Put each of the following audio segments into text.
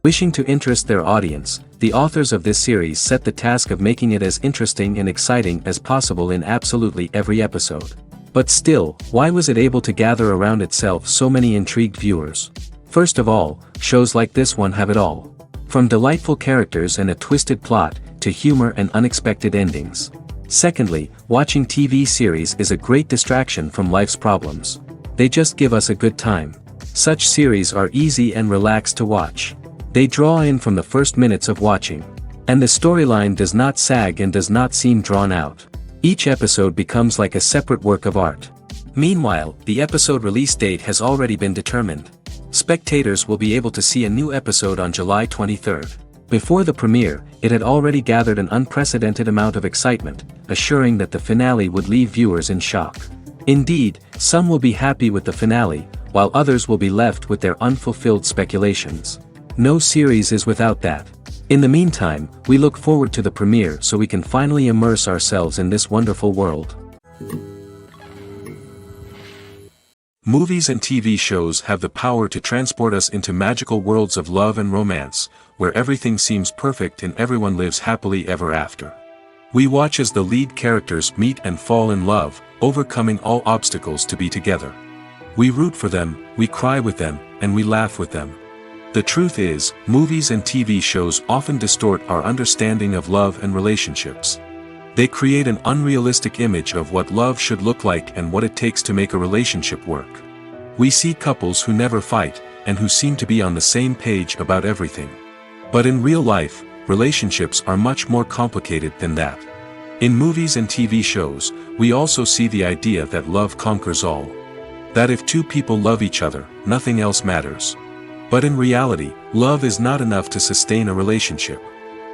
Wishing to interest their audience, the authors of this series set the task of making it as interesting and exciting as possible in absolutely every episode. But still, why was it able to gather around itself so many intrigued viewers? First of all, shows like this one have it all. From delightful characters and a twisted plot, to humor and unexpected endings. Secondly, watching TV series is a great distraction from life's problems. They just give us a good time. Such series are easy and relaxed to watch. They draw in from the first minutes of watching. And the storyline does not sag and does not seem drawn out. Each episode becomes like a separate work of art. Meanwhile, the episode release date has already been determined. Spectators will be able to see a new episode on July 23rd. Before the premiere, it had already gathered an unprecedented amount of excitement, assuring that the finale would leave viewers in shock. Indeed, some will be happy with the finale, while others will be left with their unfulfilled speculations. No series is without that. In the meantime, we look forward to the premiere so we can finally immerse ourselves in this wonderful world. Movies and TV shows have the power to transport us into magical worlds of love and romance, where everything seems perfect and everyone lives happily ever after. We watch as the lead characters meet and fall in love, overcoming all obstacles to be together. We root for them, we cry with them, and we laugh with them. The truth is, movies and TV shows often distort our understanding of love and relationships. They create an unrealistic image of what love should look like and what it takes to make a relationship work. We see couples who never fight, and who seem to be on the same page about everything. But in real life, relationships are much more complicated than that. In movies and TV shows, we also see the idea that love conquers all. That if two people love each other, nothing else matters. But in reality, love is not enough to sustain a relationship.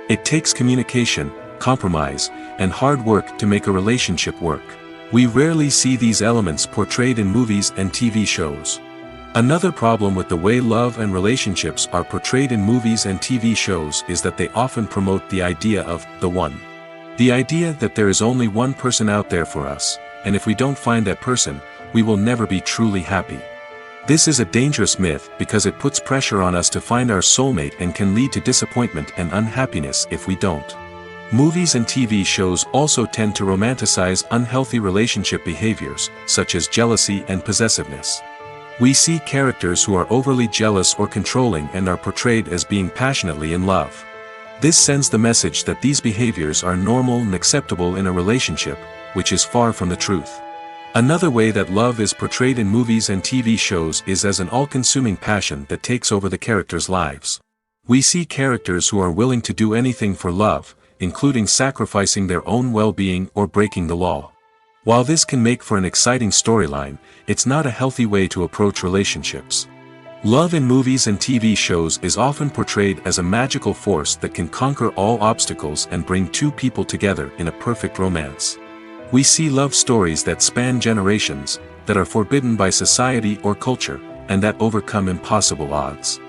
It takes communication, compromise, and hard work to make a relationship work. We rarely see these elements portrayed in movies and TV shows. Another problem with the way love and relationships are portrayed in movies and TV shows is that they often promote the idea of the one. The idea that there is only one person out there for us, and if we don't find that person, we will never be truly happy. This is a dangerous myth because it puts pressure on us to find our soulmate and can lead to disappointment and unhappiness if we don't. Movies and TV shows also tend to romanticize unhealthy relationship behaviors, such as jealousy and possessiveness. We see characters who are overly jealous or controlling and are portrayed as being passionately in love. This sends the message that these behaviors are normal and acceptable in a relationship, which is far from the truth. Another way that love is portrayed in movies and TV shows is as an all-consuming passion that takes over the characters' lives. We see characters who are willing to do anything for love, including sacrificing their own well-being or breaking the law. While this can make for an exciting storyline, it's not a healthy way to approach relationships. Love in movies and TV shows is often portrayed as a magical force that can conquer all obstacles and bring two people together in a perfect romance. We see love stories that span generations, that are forbidden by society or culture, and that overcome impossible odds.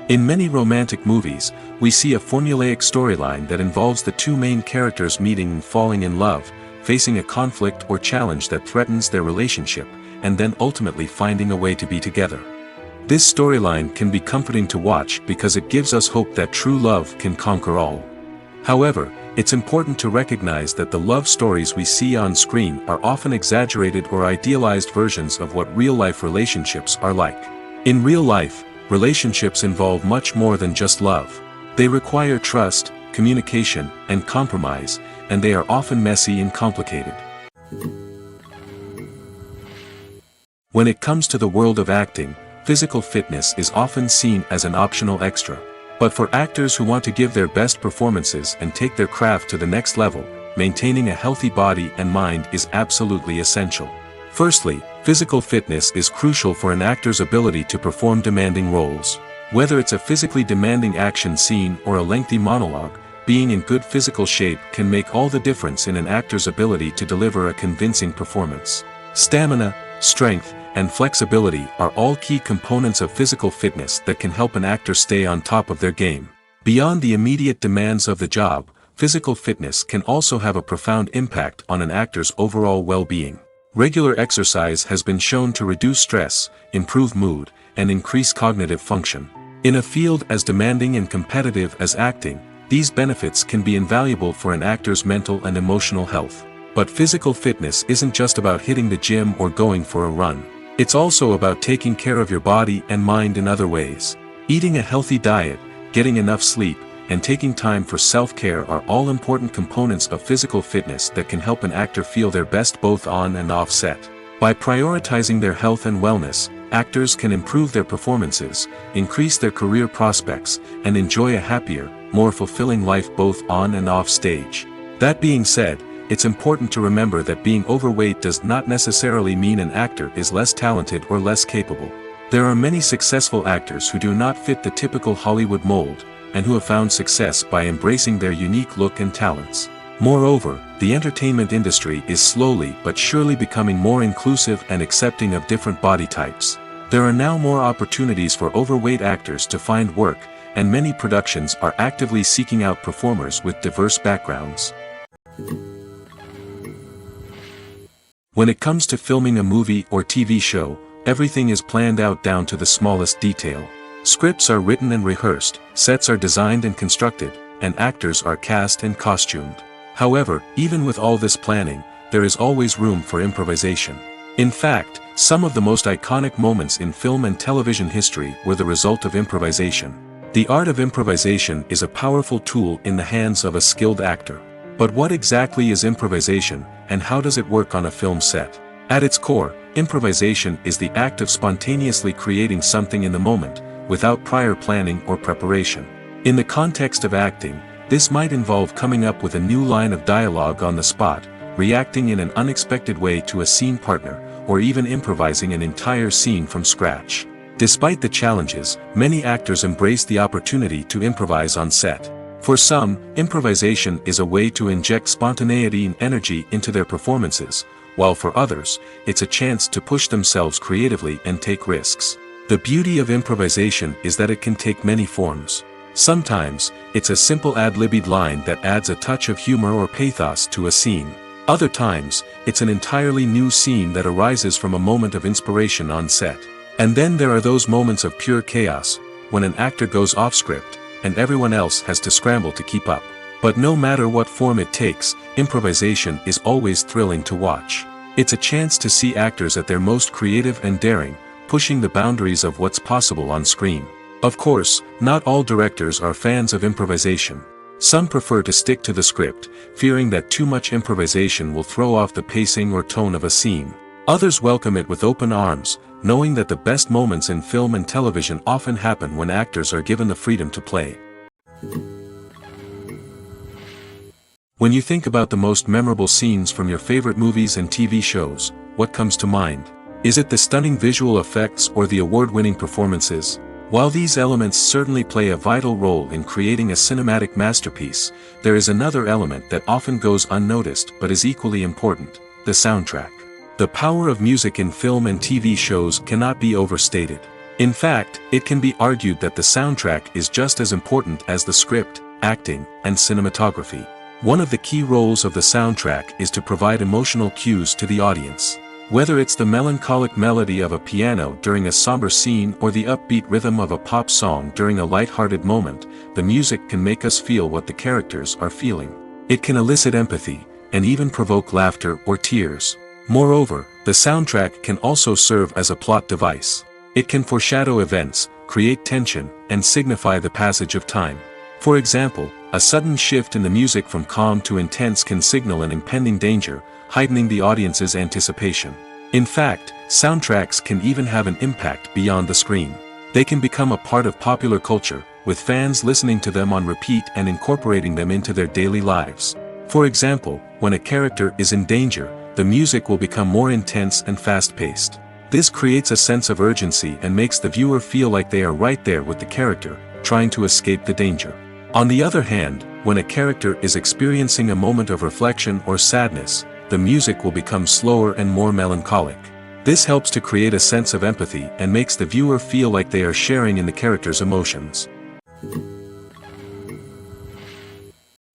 In many romantic movies, we see a formulaic storyline that involves the two main characters meeting and falling in love, facing a conflict or challenge that threatens their relationship, and then ultimately finding a way to be together. This storyline can be comforting to watch because it gives us hope that true love can conquer all. However, it's important to recognize that the love stories we see on screen are often exaggerated or idealized versions of what real-life relationships are like. In real life, relationships involve much more than just love. They require trust, communication, and compromise, and they are often messy and complicated. When it comes to the world of acting, physical fitness is often seen as an optional extra. But for actors who want to give their best performances and take their craft to the next level, maintaining a healthy body and mind is absolutely essential. Firstly, physical fitness is crucial for an actor's ability to perform demanding roles. Whether it's a physically demanding action scene or a lengthy monologue, being in good physical shape can make all the difference in an actor's ability to deliver a convincing performance. Stamina, strength, and flexibility are all key components of physical fitness that can help an actor stay on top of their game. Beyond the immediate demands of the job, physical fitness can also have a profound impact on an actor's overall well-being. Regular exercise has been shown to reduce stress, improve mood, and increase cognitive function. In a field as demanding and competitive as acting, these benefits can be invaluable for an actor's mental and emotional health. But physical fitness isn't just about hitting the gym or going for a run. It's also about taking care of your body and mind in other ways. Eating a healthy diet, getting enough sleep, and taking time for self-care are all important components of physical fitness that can help an actor feel their best both on and off set. By prioritizing their health and wellness, actors can improve their performances, increase their career prospects, and enjoy a happier, more fulfilling life both on and off stage. That being said, it's important to remember that being overweight does not necessarily mean an actor is less talented or less capable. There are many successful actors who do not fit the typical Hollywood mold, and who have found success by embracing their unique look and talents. Moreover, the entertainment industry is slowly but surely becoming more inclusive and accepting of different body types. There are now more opportunities for overweight actors to find work, and many productions are actively seeking out performers with diverse backgrounds. When it comes to filming a movie or TV show, everything is planned out down to the smallest detail. Scripts are written and rehearsed, sets are designed and constructed, and actors are cast and costumed. However, even with all this planning, there is always room for improvisation. In fact, some of the most iconic moments in film and television history were the result of improvisation. The art of improvisation is a powerful tool in the hands of a skilled actor. But what exactly is improvisation, and how does it work on a film set? At its core, improvisation is the act of spontaneously creating something in the moment, without prior planning or preparation. In the context of acting, this might involve coming up with a new line of dialogue on the spot, reacting in an unexpected way to a scene partner, or even improvising an entire scene from scratch. Despite the challenges, many actors embrace the opportunity to improvise on set. For some, improvisation is a way to inject spontaneity and energy into their performances, while for others, it's a chance to push themselves creatively and take risks. The beauty of improvisation is that it can take many forms. Sometimes, it's a simple ad-libbed line that adds a touch of humor or pathos to a scene. Other times, it's an entirely new scene that arises from a moment of inspiration on set. And then there are those moments of pure chaos, when an actor goes off script, and everyone else has to scramble to keep up. But no matter what form it takes, improvisation is always thrilling to watch. It's a chance to see actors at their most creative and daring, pushing the boundaries of what's possible on screen. Of course, not all directors are fans of improvisation. Some prefer to stick to the script, fearing that too much improvisation will throw off the pacing or tone of a scene. Others welcome it with open arms, knowing that the best moments in film and television often happen when actors are given the freedom to play. When you think about the most memorable scenes from your favorite movies and TV shows, what comes to mind? Is it the stunning visual effects or the award-winning performances? While these elements certainly play a vital role in creating a cinematic masterpiece, there is another element that often goes unnoticed but is equally important: the soundtrack. The power of music in film and TV shows cannot be overstated. In fact, it can be argued that the soundtrack is just as important as the script, acting, and cinematography. One of the key roles of the soundtrack is to provide emotional cues to the audience. Whether it's the melancholic melody of a piano during a somber scene or the upbeat rhythm of a pop song during a light-hearted moment, the music can make us feel what the characters are feeling. It can elicit empathy, and even provoke laughter or tears. Moreover, the soundtrack can also serve as a plot device. It can foreshadow events, create tension, and signify the passage of time. For example, a sudden shift in the music from calm to intense can signal an impending danger, heightening the audience's anticipation. In fact, soundtracks can even have an impact beyond the screen. They can become a part of popular culture, with fans listening to them on repeat and incorporating them into their daily lives. For example, when a character is in danger, the music will become more intense and fast-paced. This creates a sense of urgency and makes the viewer feel like they are right there with the character, trying to escape the danger. On the other hand, when a character is experiencing a moment of reflection or sadness, the music will become slower and more melancholic. This helps to create a sense of empathy and makes the viewer feel like they are sharing in the character's emotions.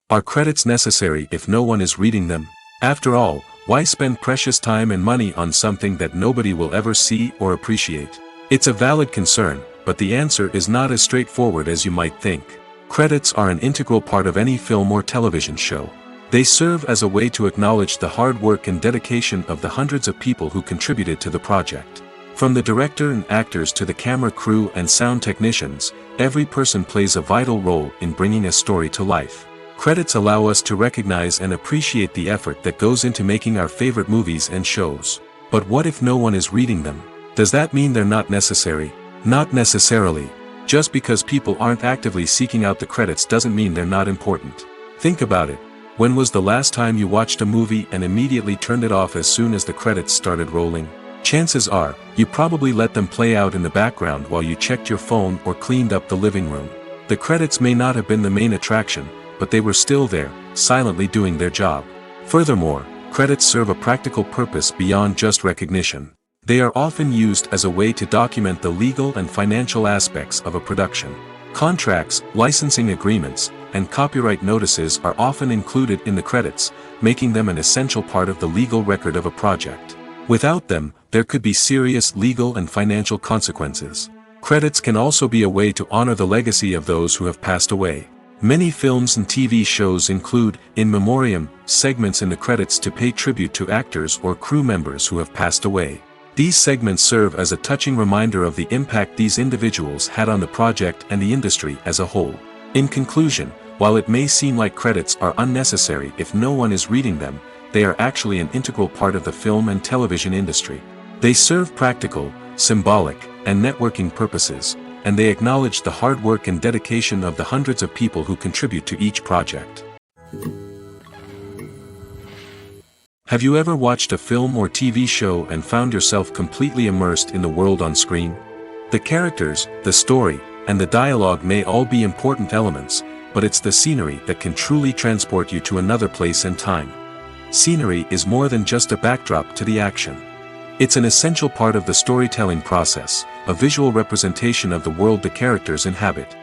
Are credits necessary if no one is reading them? After all, why spend precious time and money on something that nobody will ever see or appreciate? It's a valid concern, but the answer is not as straightforward as you might think. Credits are an integral part of any film or television show. They serve as a way to acknowledge the hard work and dedication of the hundreds of people who contributed to the project. From the director and actors to the camera crew and sound technicians, every person plays a vital role in bringing a story to life. Credits allow us to recognize and appreciate the effort that goes into making our favorite movies and shows. But what if no one is reading them? Does that mean they're not necessary? Not necessarily. Just because people aren't actively seeking out the credits doesn't mean they're not important. Think about it. When was the last time you watched a movie and immediately turned it off as soon as the credits started rolling? Chances are, you probably let them play out in the background while you checked your phone or cleaned up the living room. The credits may not have been the main attraction, but they were still there, silently doing their job. Furthermore, credits serve a practical purpose beyond just recognition. They are often used as a way to document the legal and financial aspects of a production. Contracts, licensing agreements, and copyright notices are often included in the credits, making them an essential part of the legal record of a project. Without them, there could be serious legal and financial consequences. Credits can also be a way to honor the legacy of those who have passed away. Many films and TV shows include, in memoriam, segments in the credits to pay tribute to actors or crew members who have passed away. These segments serve as a touching reminder of the impact these individuals had on the project and the industry as a whole. In conclusion, while it may seem like credits are unnecessary if no one is reading them, they are actually an integral part of the film and television industry. They serve practical, symbolic, and networking purposes, and they acknowledge the hard work and dedication of the hundreds of people who contribute to each project. Have you ever watched a film or TV show and found yourself completely immersed in the world on screen? The characters, the story, and the dialogue may all be important elements, but it's the scenery that can truly transport you to another place and time. Scenery is more than just a backdrop to the action. It's an essential part of the storytelling process, a visual representation of the world the characters inhabit.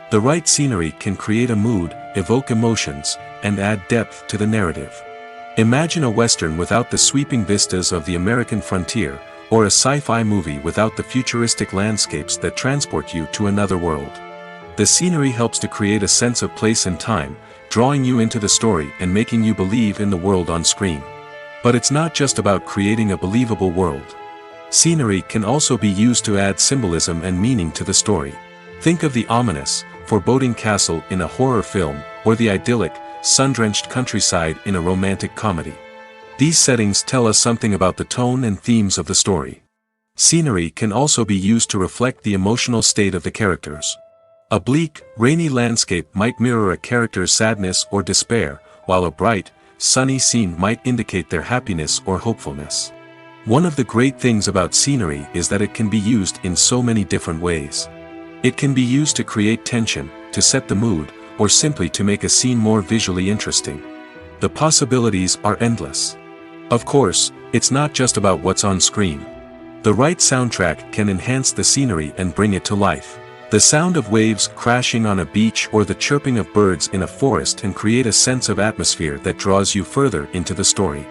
The right scenery can create a mood, evoke emotions, and add depth to the narrative. Imagine a Western without the sweeping vistas of the American frontier, or a sci-fi movie without the futuristic landscapes that transport you to another world. The scenery helps to create a sense of place and time, drawing you into the story and making you believe in the world on screen. But it's not just about creating a believable world. Scenery can also be used to add symbolism and meaning to the story. Think of the ominous, foreboding castle in a horror film, or the idyllic, sun-drenched countryside in a romantic comedy. These settings tell us something about the tone and themes of the story. Scenery can also be used to reflect the emotional state of the characters. A bleak, rainy landscape might mirror a character's sadness or despair, while a bright, sunny scene might indicate their happiness or hopefulness. One of the great things about scenery is that it can be used in so many different ways. It can be used to create tension, to set the mood, or simply to make a scene more visually interesting. The possibilities are endless. Of course, it's not just about what's on screen. The right soundtrack can enhance the scenery and bring it to life. The sound of waves crashing on a beach or the chirping of birds in a forest can create a sense of atmosphere that draws you further into the story.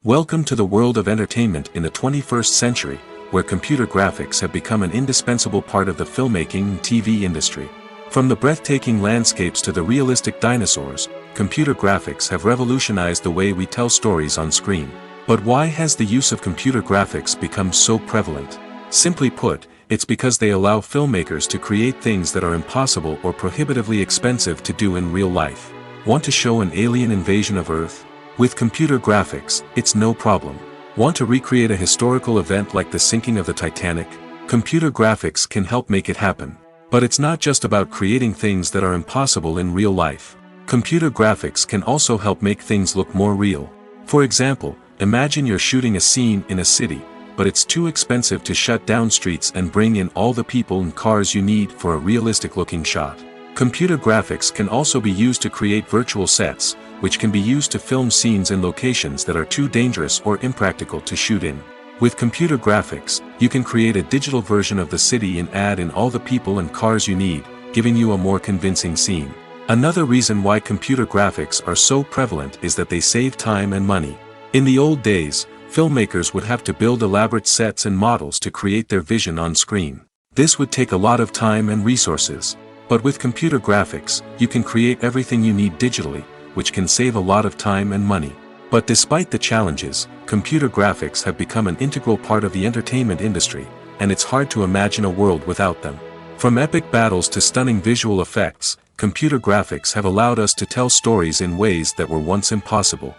Welcome to the world of entertainment in the 21st century, where computer graphics have become an indispensable part of the filmmaking and TV industry. From the breathtaking landscapes to the realistic dinosaurs, computer graphics have revolutionized the way we tell stories on screen. But why has the use of computer graphics become so prevalent? Simply put, it's because they allow filmmakers to create things that are impossible or prohibitively expensive to do in real life. Want to show an alien invasion of Earth? With computer graphics, it's no problem. Want to recreate a historical event like the sinking of the Titanic? Computer graphics can help make it happen. But it's not just about creating things that are impossible in real life. Computer graphics can also help make things look more real. For example, imagine you're shooting a scene in a city, but it's too expensive to shut down streets and bring in all the people and cars you need for a realistic-looking shot. Computer graphics can also be used to create virtual sets, which can be used to film scenes in locations that are too dangerous or impractical to shoot in. With computer graphics, you can create a digital version of the city and add in all the people and cars you need, giving you a more convincing scene. Another reason why computer graphics are so prevalent is that they save time and money. In the old days, Filmmakers would have to build elaborate sets and models to create their vision on screen. This would take a lot of time and resources. But with computer graphics, you can create everything you need digitally, which can save a lot of time and money. But despite the challenges, computer graphics have become an integral part of the entertainment industry, and it's hard to imagine a world without them. From epic battles to stunning visual effects, computer graphics have allowed us to tell stories in ways that were once impossible.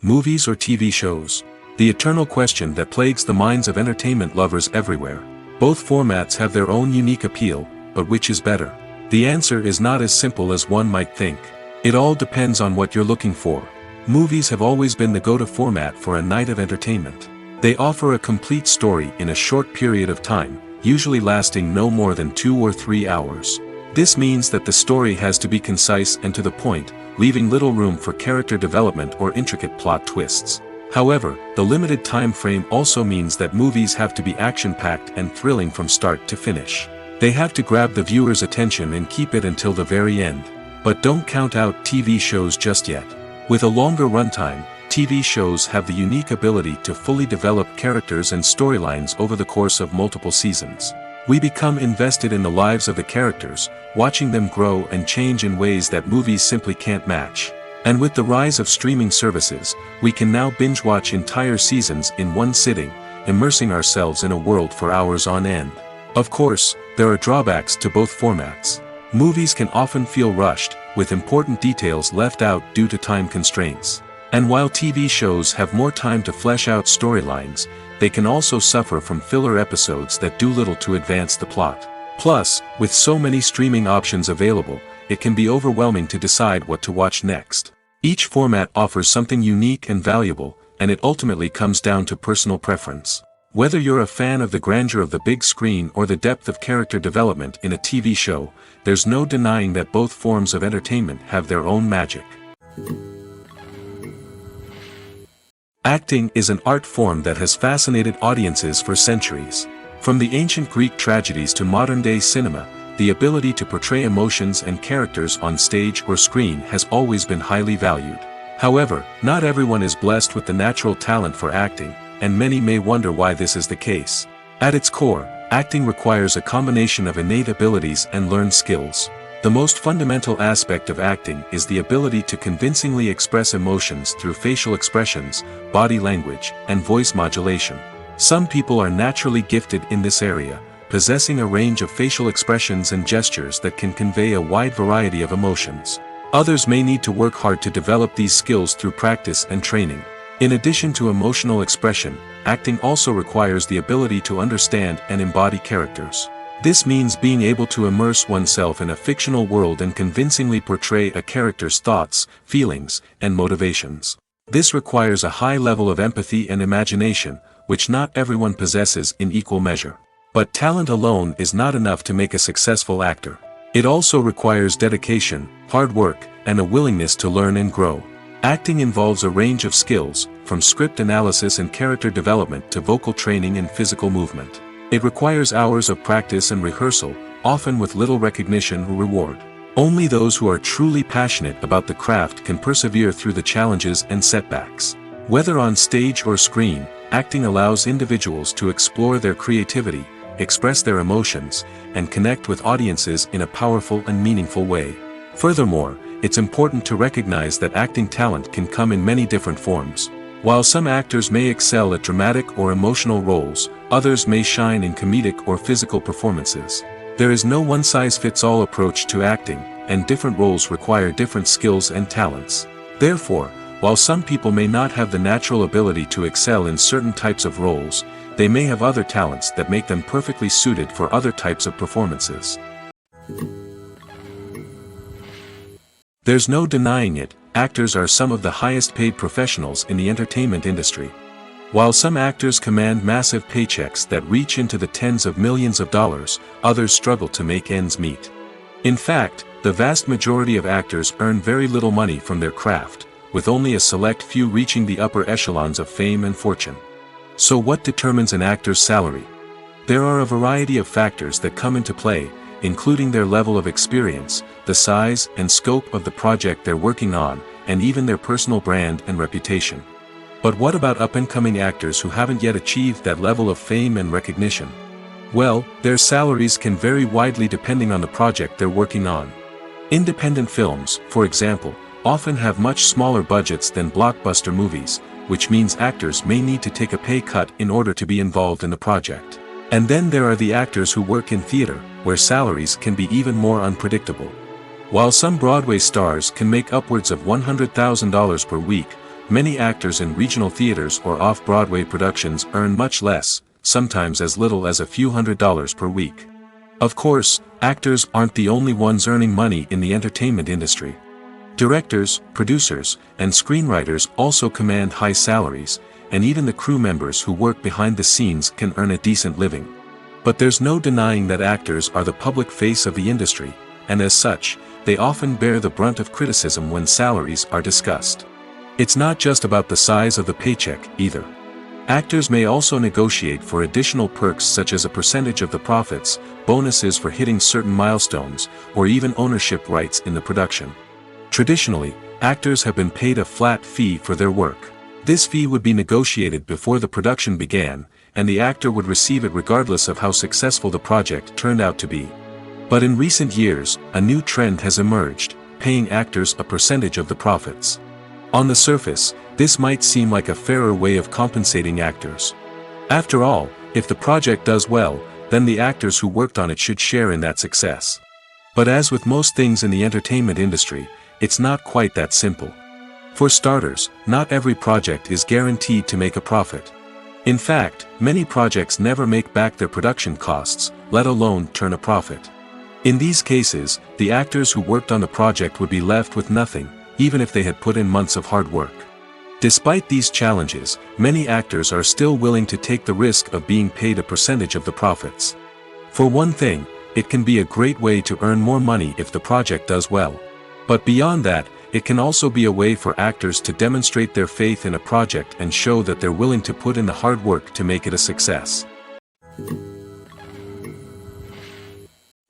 Movies or TV shows? The eternal question that plagues the minds of entertainment lovers everywhere. Both formats have their own unique appeal, but which is better? The answer is not as simple as one might think. It all depends on what you're looking for. Movies have always been the go-to format for a night of entertainment. They offer a complete story in a short period of time, usually lasting no more than 2 or 3 hours. This means that the story has to be concise and to the point, leaving little room for character development or intricate plot twists. However, the limited time frame also means that movies have to be action-packed and thrilling from start to finish. They have to grab the viewer's attention and keep it until the very end. But don't count out TV shows just yet. With a longer runtime, TV shows have the unique ability to fully develop characters and storylines over the course of multiple seasons. We become invested in the lives of the characters, watching them grow and change in ways that movies simply can't match. And with the rise of streaming services, we can now binge-watch entire seasons in one sitting, immersing ourselves in a world for hours on end. Of course, there are drawbacks to both formats. Movies can often feel rushed, with important details left out due to time constraints. And while TV shows have more time to flesh out storylines, they can also suffer from filler episodes that do little to advance the plot. Plus, with so many streaming options available, it can be overwhelming to decide what to watch next. Each format offers something unique and valuable, and it ultimately comes down to personal preference. Whether you're a fan of the grandeur of the big screen or the depth of character development in a TV show, there's no denying that both forms of entertainment have their own magic. Acting is an art form that has fascinated audiences for centuries. From the ancient Greek tragedies to modern-day cinema, the ability to portray emotions and characters on stage or screen has always been highly valued. However, not everyone is blessed with the natural talent for acting, and many may wonder why this is the case. At its core, acting requires a combination of innate abilities and learned skills. The most fundamental aspect of acting is the ability to convincingly express emotions through facial expressions, body language, and voice modulation. Some people are naturally gifted in this area, possessing a range of facial expressions and gestures that can convey a wide variety of emotions. Others may need to work hard to develop these skills through practice and training. In addition to emotional expression, acting also requires the ability to understand and embody characters. This means being able to immerse oneself in a fictional world and convincingly portray a character's thoughts, feelings, and motivations. This requires a high level of empathy and imagination, which not everyone possesses in equal measure. But talent alone is not enough to make a successful actor. It also requires dedication, hard work, and a willingness to learn and grow. Acting involves a range of skills, from script analysis and character development to vocal training and physical movement. It requires hours of practice and rehearsal, often with little recognition or reward. Only those who are truly passionate about the craft can persevere through the challenges and setbacks. Whether on stage or screen, acting allows individuals to explore their creativity, express their emotions, and connect with audiences in a powerful and meaningful way. Furthermore, it's important to recognize that acting talent can come in many different forms. While some actors may excel at dramatic or emotional roles, others may shine in comedic or physical performances. There is no one-size-fits-all approach to acting, and different roles require different skills and talents. Therefore, while some people may not have the natural ability to excel in certain types of roles, they may have other talents that make them perfectly suited for other types of performances. There's no denying it, actors are some of the highest-paid professionals in the entertainment industry. While some actors command massive paychecks that reach into the tens of millions of dollars, others struggle to make ends meet. In fact, the vast majority of actors earn very little money from their craft, with only a select few reaching the upper echelons of fame and fortune. So what determines an actor's salary? There are a variety of factors that come into play, including their level of experience, the size and scope of the project they're working on, and even their personal brand and reputation. But what about up-and-coming actors who haven't yet achieved that level of fame and recognition? Well, their salaries can vary widely depending on the project they're working on. Independent films, for example, often have much smaller budgets than blockbuster movies, which means actors may need to take a pay cut in order to be involved in the project. And then there are the actors who work in theater, where salaries can be even more unpredictable. While some Broadway stars can make upwards of $100,000 per week, many actors in regional theaters or off-Broadway productions earn much less, sometimes as little as a few $100s per week. Of course, actors aren't the only ones earning money in the entertainment industry. Directors, producers, and screenwriters also command high salaries, and even the crew members who work behind the scenes can earn a decent living. But there's no denying that actors are the public face of the industry, and as such, they often bear the brunt of criticism when salaries are discussed. It's not just about the size of the paycheck, either. Actors may also negotiate for additional perks such as a percentage of the profits, bonuses for hitting certain milestones, or even ownership rights in the production. Traditionally, actors have been paid a flat fee for their work. This fee would be negotiated before the production began, and the actor would receive it regardless of how successful the project turned out to be. But in recent years, a new trend has emerged, paying actors a percentage of the profits. On the surface, this might seem like a fairer way of compensating actors. After all, if the project does well, then the actors who worked on it should share in that success. But as with most things in the entertainment industry, it's not quite that simple. For starters, not every project is guaranteed to make a profit. In fact, many projects never make back their production costs, let alone turn a profit. In these cases, the actors who worked on the project would be left with nothing, even if they had put in months of hard work. Despite these challenges, many actors are still willing to take the risk of being paid a percentage of the profits. For one thing, it can be a great way to earn more money if the project does well. But beyond that, it can also be a way for actors to demonstrate their faith in a project and show that they're willing to put in the hard work to make it a success.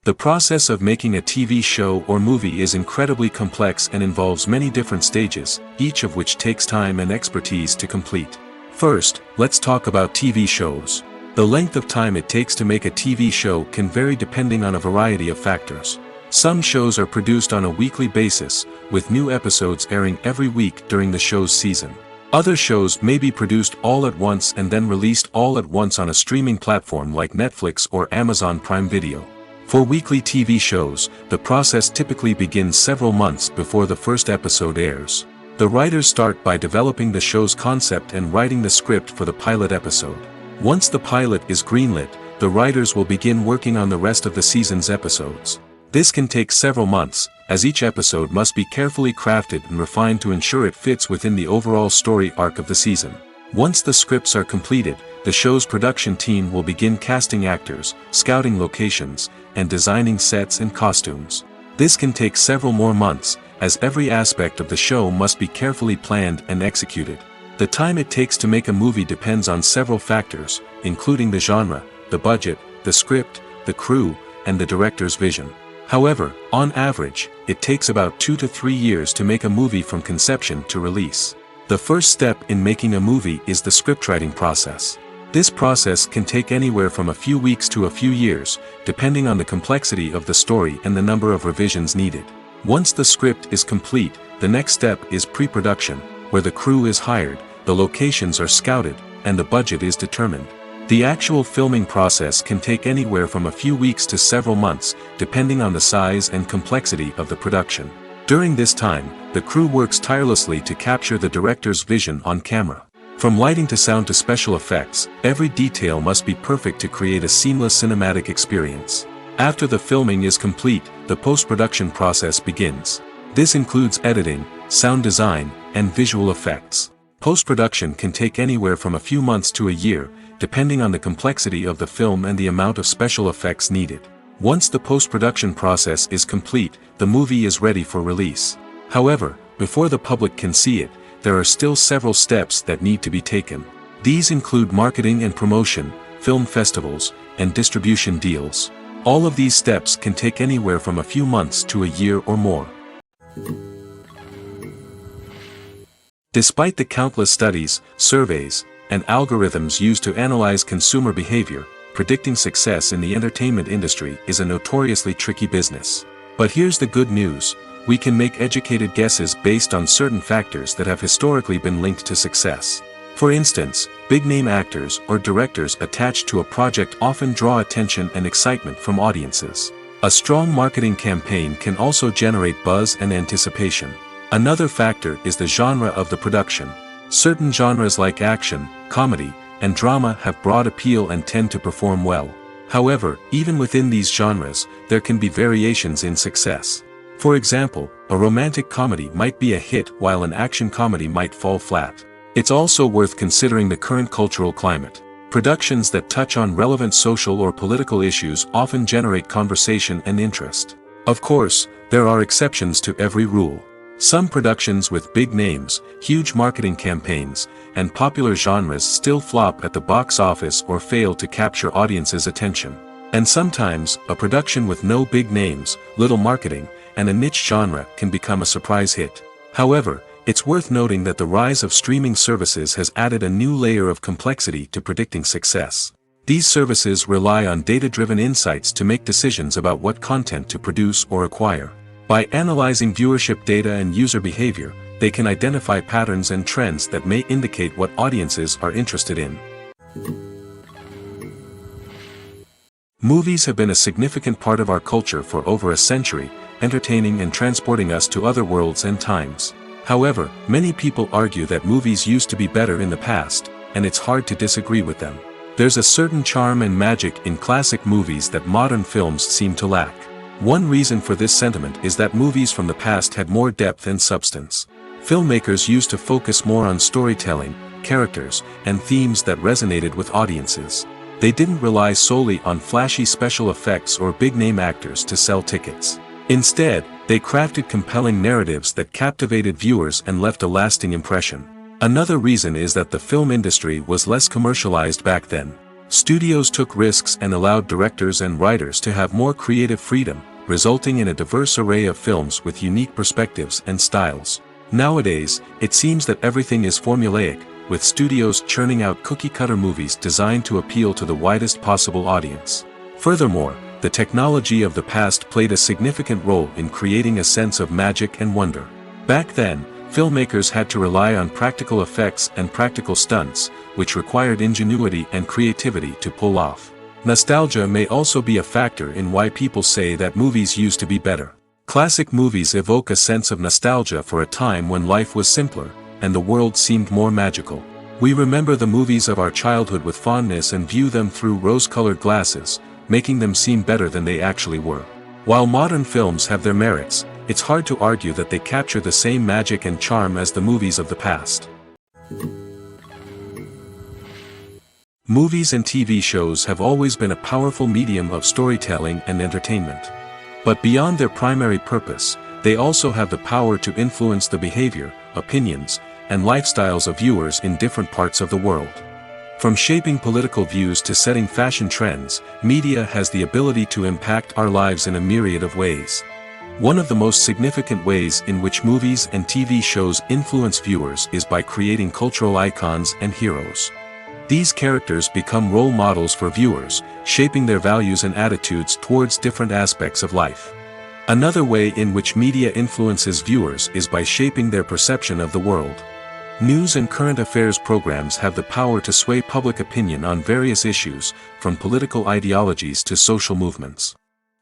The process of making a TV show or movie is incredibly complex and involves many different stages, each of which takes time and expertise to complete. First, let's talk about TV shows. The length of time it takes to make a TV show can vary depending on a variety of factors. Some shows are produced on a weekly basis, with new episodes airing every week during the show's season. Other shows may be produced all at once and then released all at once on a streaming platform like Netflix or Amazon Prime Video. For weekly TV shows, the process typically begins several months before the first episode airs. The writers start by developing the show's concept and writing the script for the pilot episode. Once the pilot is greenlit, the writers will begin working on the rest of the season's episodes. This can take several months, as each episode must be carefully crafted and refined to ensure it fits within the overall story arc of the season. Once the scripts are completed, the show's production team will begin casting actors, scouting locations, and designing sets and costumes. This can take several more months, as every aspect of the show must be carefully planned and executed. The time it takes to make a movie depends on several factors, including the genre, the budget, the script, the crew, and the director's vision. However, on average, it takes about 2 to 3 years to make a movie from conception to release. The first step in making a movie is the scriptwriting process. This process can take anywhere from a few weeks to a few years, depending on the complexity of the story and the number of revisions needed. Once the script is complete, the next step is pre-production, where the crew is hired, the locations are scouted, and the budget is determined. The actual filming process can take anywhere from a few weeks to several months, depending on the size and complexity of the production. During this time, the crew works tirelessly to capture the director's vision on camera. From lighting to sound to special effects, every detail must be perfect to create a seamless cinematic experience. After the filming is complete, the post-production process begins. This includes editing, sound design, and visual effects. Post-production can take anywhere from a few months to a year, depending on the complexity of the film and the amount of special effects needed. Once the post-production process is complete, the movie is ready for release. However, before the public can see it, there are still several steps that need to be taken. These include marketing and promotion, film festivals, and distribution deals. All of these steps can take anywhere from a few months to a year or more. Despite the countless studies, surveys, and algorithms used to analyze consumer behavior, predicting success in the entertainment industry is a notoriously tricky business. But here's the good news: we can make educated guesses based on certain factors that have historically been linked to success. For instance, big-name actors or directors attached to a project often draw attention and excitement from audiences. A strong marketing campaign can also generate buzz and anticipation. Another factor is the genre of the production. Certain genres like action, comedy, and drama have broad appeal and tend to perform well. However, even within these genres, there can be variations in success. For example, a romantic comedy might be a hit while an action comedy might fall flat. It's also worth considering the current cultural climate. Productions that touch on relevant social or political issues often generate conversation and interest. Of course, there are exceptions to every rule. Some productions with big names, huge marketing campaigns, and popular genres still flop at the box office or fail to capture audiences' attention. And sometimes, a production with no big names, little marketing, and a niche genre can become a surprise hit. However, it's worth noting that the rise of streaming services has added a new layer of complexity to predicting success. These services rely on data-driven insights to make decisions about what content to produce or acquire. By analyzing viewership data and user behavior, they can identify patterns and trends that may indicate what audiences are interested in. Movies have been a significant part of our culture for over a century, entertaining and transporting us to other worlds and times. However, many people argue that movies used to be better in the past, and it's hard to disagree with them. There's a certain charm and magic in classic movies that modern films seem to lack. One reason for this sentiment is that movies from the past had more depth and substance. Filmmakers used to focus more on storytelling, characters, and themes that resonated with audiences. They didn't rely solely on flashy special effects or big-name actors to sell tickets. Instead, they crafted compelling narratives that captivated viewers and left a lasting impression. Another reason is that the film industry was less commercialized back then. Studios took risks and allowed directors and writers to have more creative freedom, resulting in a diverse array of films with unique perspectives and styles. Nowadays, it seems that everything is formulaic, with studios churning out cookie-cutter movies designed to appeal to the widest possible audience. Furthermore, the technology of the past played a significant role in creating a sense of magic and wonder. Back then, filmmakers had to rely on practical effects and practical stunts, which required ingenuity and creativity to pull off. Nostalgia may also be a factor in why people say that movies used to be better. Classic movies evoke a sense of nostalgia for a time when life was simpler, and the world seemed more magical. We remember the movies of our childhood with fondness and view them through rose-colored glasses, making them seem better than they actually were. While modern films have their merits, it's hard to argue that they capture the same magic and charm as the movies of the past. Movies and TV shows have always been a powerful medium of storytelling and entertainment. But beyond their primary purpose, they also have the power to influence the behavior, opinions, and lifestyles of viewers in different parts of the world. From shaping political views to setting fashion trends, media has the ability to impact our lives in a myriad of ways. One of the most significant ways in which movies and TV shows influence viewers is by creating cultural icons and heroes. These characters become role models for viewers, shaping their values and attitudes towards different aspects of life. Another way in which media influences viewers is by shaping their perception of the world. News and current affairs programs have the power to sway public opinion on various issues, from political ideologies to social movements.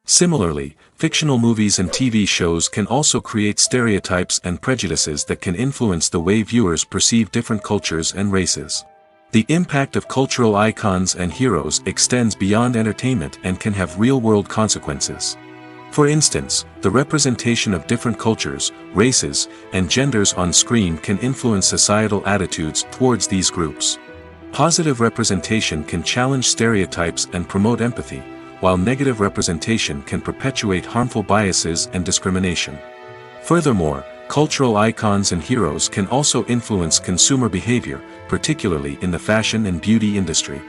Similarly, fictional movies and TV shows can also create stereotypes and prejudices that can influence the way viewers perceive different cultures and races. The impact of cultural icons and heroes extends beyond entertainment and can have real-world consequences. For instance, the representation of different cultures, races, and genders on screen can influence societal attitudes towards these groups. Positive representation can challenge stereotypes and promote empathy, while negative representation can perpetuate harmful biases and discrimination. Furthermore, cultural icons and heroes can also influence consumer behavior, particularly in the fashion and beauty industry.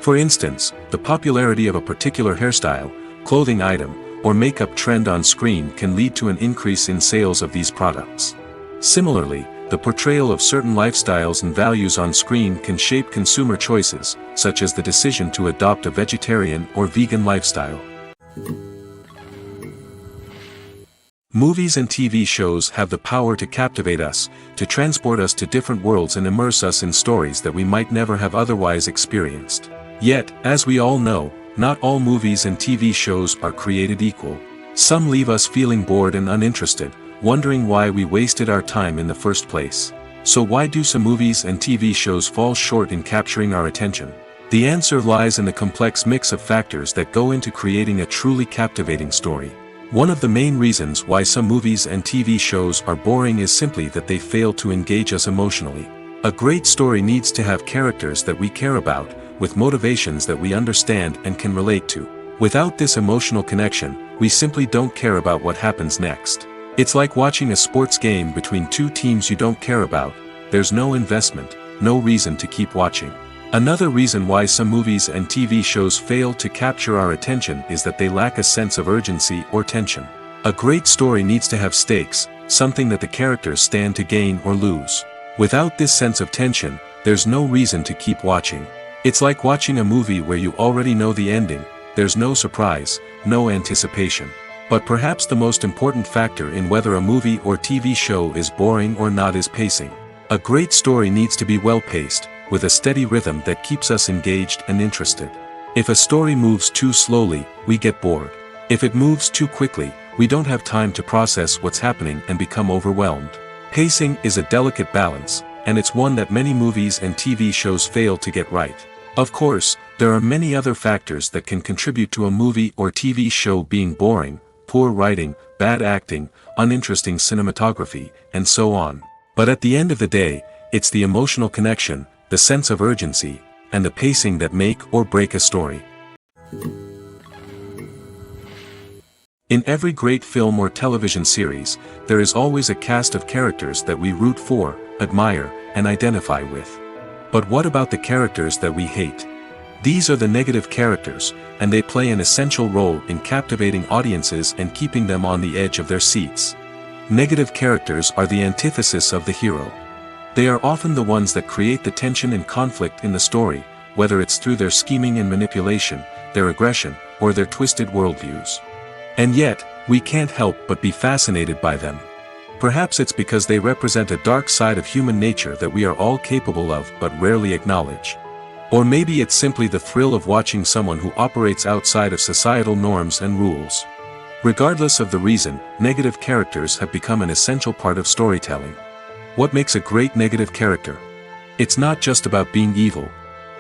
For instance, the popularity of a particular hairstyle, clothing item, or makeup trend on screen can lead to an increase in sales of these products. Similarly, the portrayal of certain lifestyles and values on screen can shape consumer choices, such as the decision to adopt a vegetarian or vegan lifestyle. Movies and TV shows have the power to captivate us, to transport us to different worlds and immerse us in stories that we might never have otherwise experienced. Yet, as we all know, not all movies and TV shows are created equal. Some leave us feeling bored and uninterested, wondering why we wasted our time in the first place. So why do some movies and TV shows fall short in capturing our attention? The answer lies in the complex mix of factors that go into creating a truly captivating story. One of the main reasons why some movies and TV shows are boring is simply that they fail to engage us emotionally. A great story needs to have characters that we care about, with motivations that we understand and can relate to. Without this emotional connection, we simply don't care about what happens next. It's like watching a sports game between two teams you don't care about. There's no investment, no reason to keep watching. Another reason why some movies and TV shows fail to capture our attention is that they lack a sense of urgency or tension. A great story needs to have stakes, something that the characters stand to gain or lose. Without this sense of tension, there's no reason to keep watching. It's like watching a movie where you already know the ending. There's no surprise, no anticipation. But perhaps the most important factor in whether a movie or TV show is boring or not is pacing. A great story needs to be well-paced, with a steady rhythm that keeps us engaged and interested. If a story moves too slowly, we get bored. If it moves too quickly, we don't have time to process what's happening and become overwhelmed. Pacing is a delicate balance, and it's one that many movies and TV shows fail to get right. Of course, there are many other factors that can contribute to a movie or TV show being boring: poor writing, bad acting, uninteresting cinematography, and so on. But at the end of the day, it's the emotional connection, the sense of urgency, and the pacing that make or break a story. In every great film or television series, there is always a cast of characters that we root for, admire, and identify with. But what about the characters that we hate? These are the negative characters, and they play an essential role in captivating audiences and keeping them on the edge of their seats. Negative characters are the antithesis of the hero. They are often the ones that create the tension and conflict in the story, whether it's through their scheming and manipulation, their aggression, or their twisted worldviews. And yet, we can't help but be fascinated by them. Perhaps it's because they represent a dark side of human nature that we are all capable of but rarely acknowledge. Or maybe it's simply the thrill of watching someone who operates outside of societal norms and rules. Regardless of the reason, negative characters have become an essential part of storytelling. What makes a great negative character? It's not just about being evil.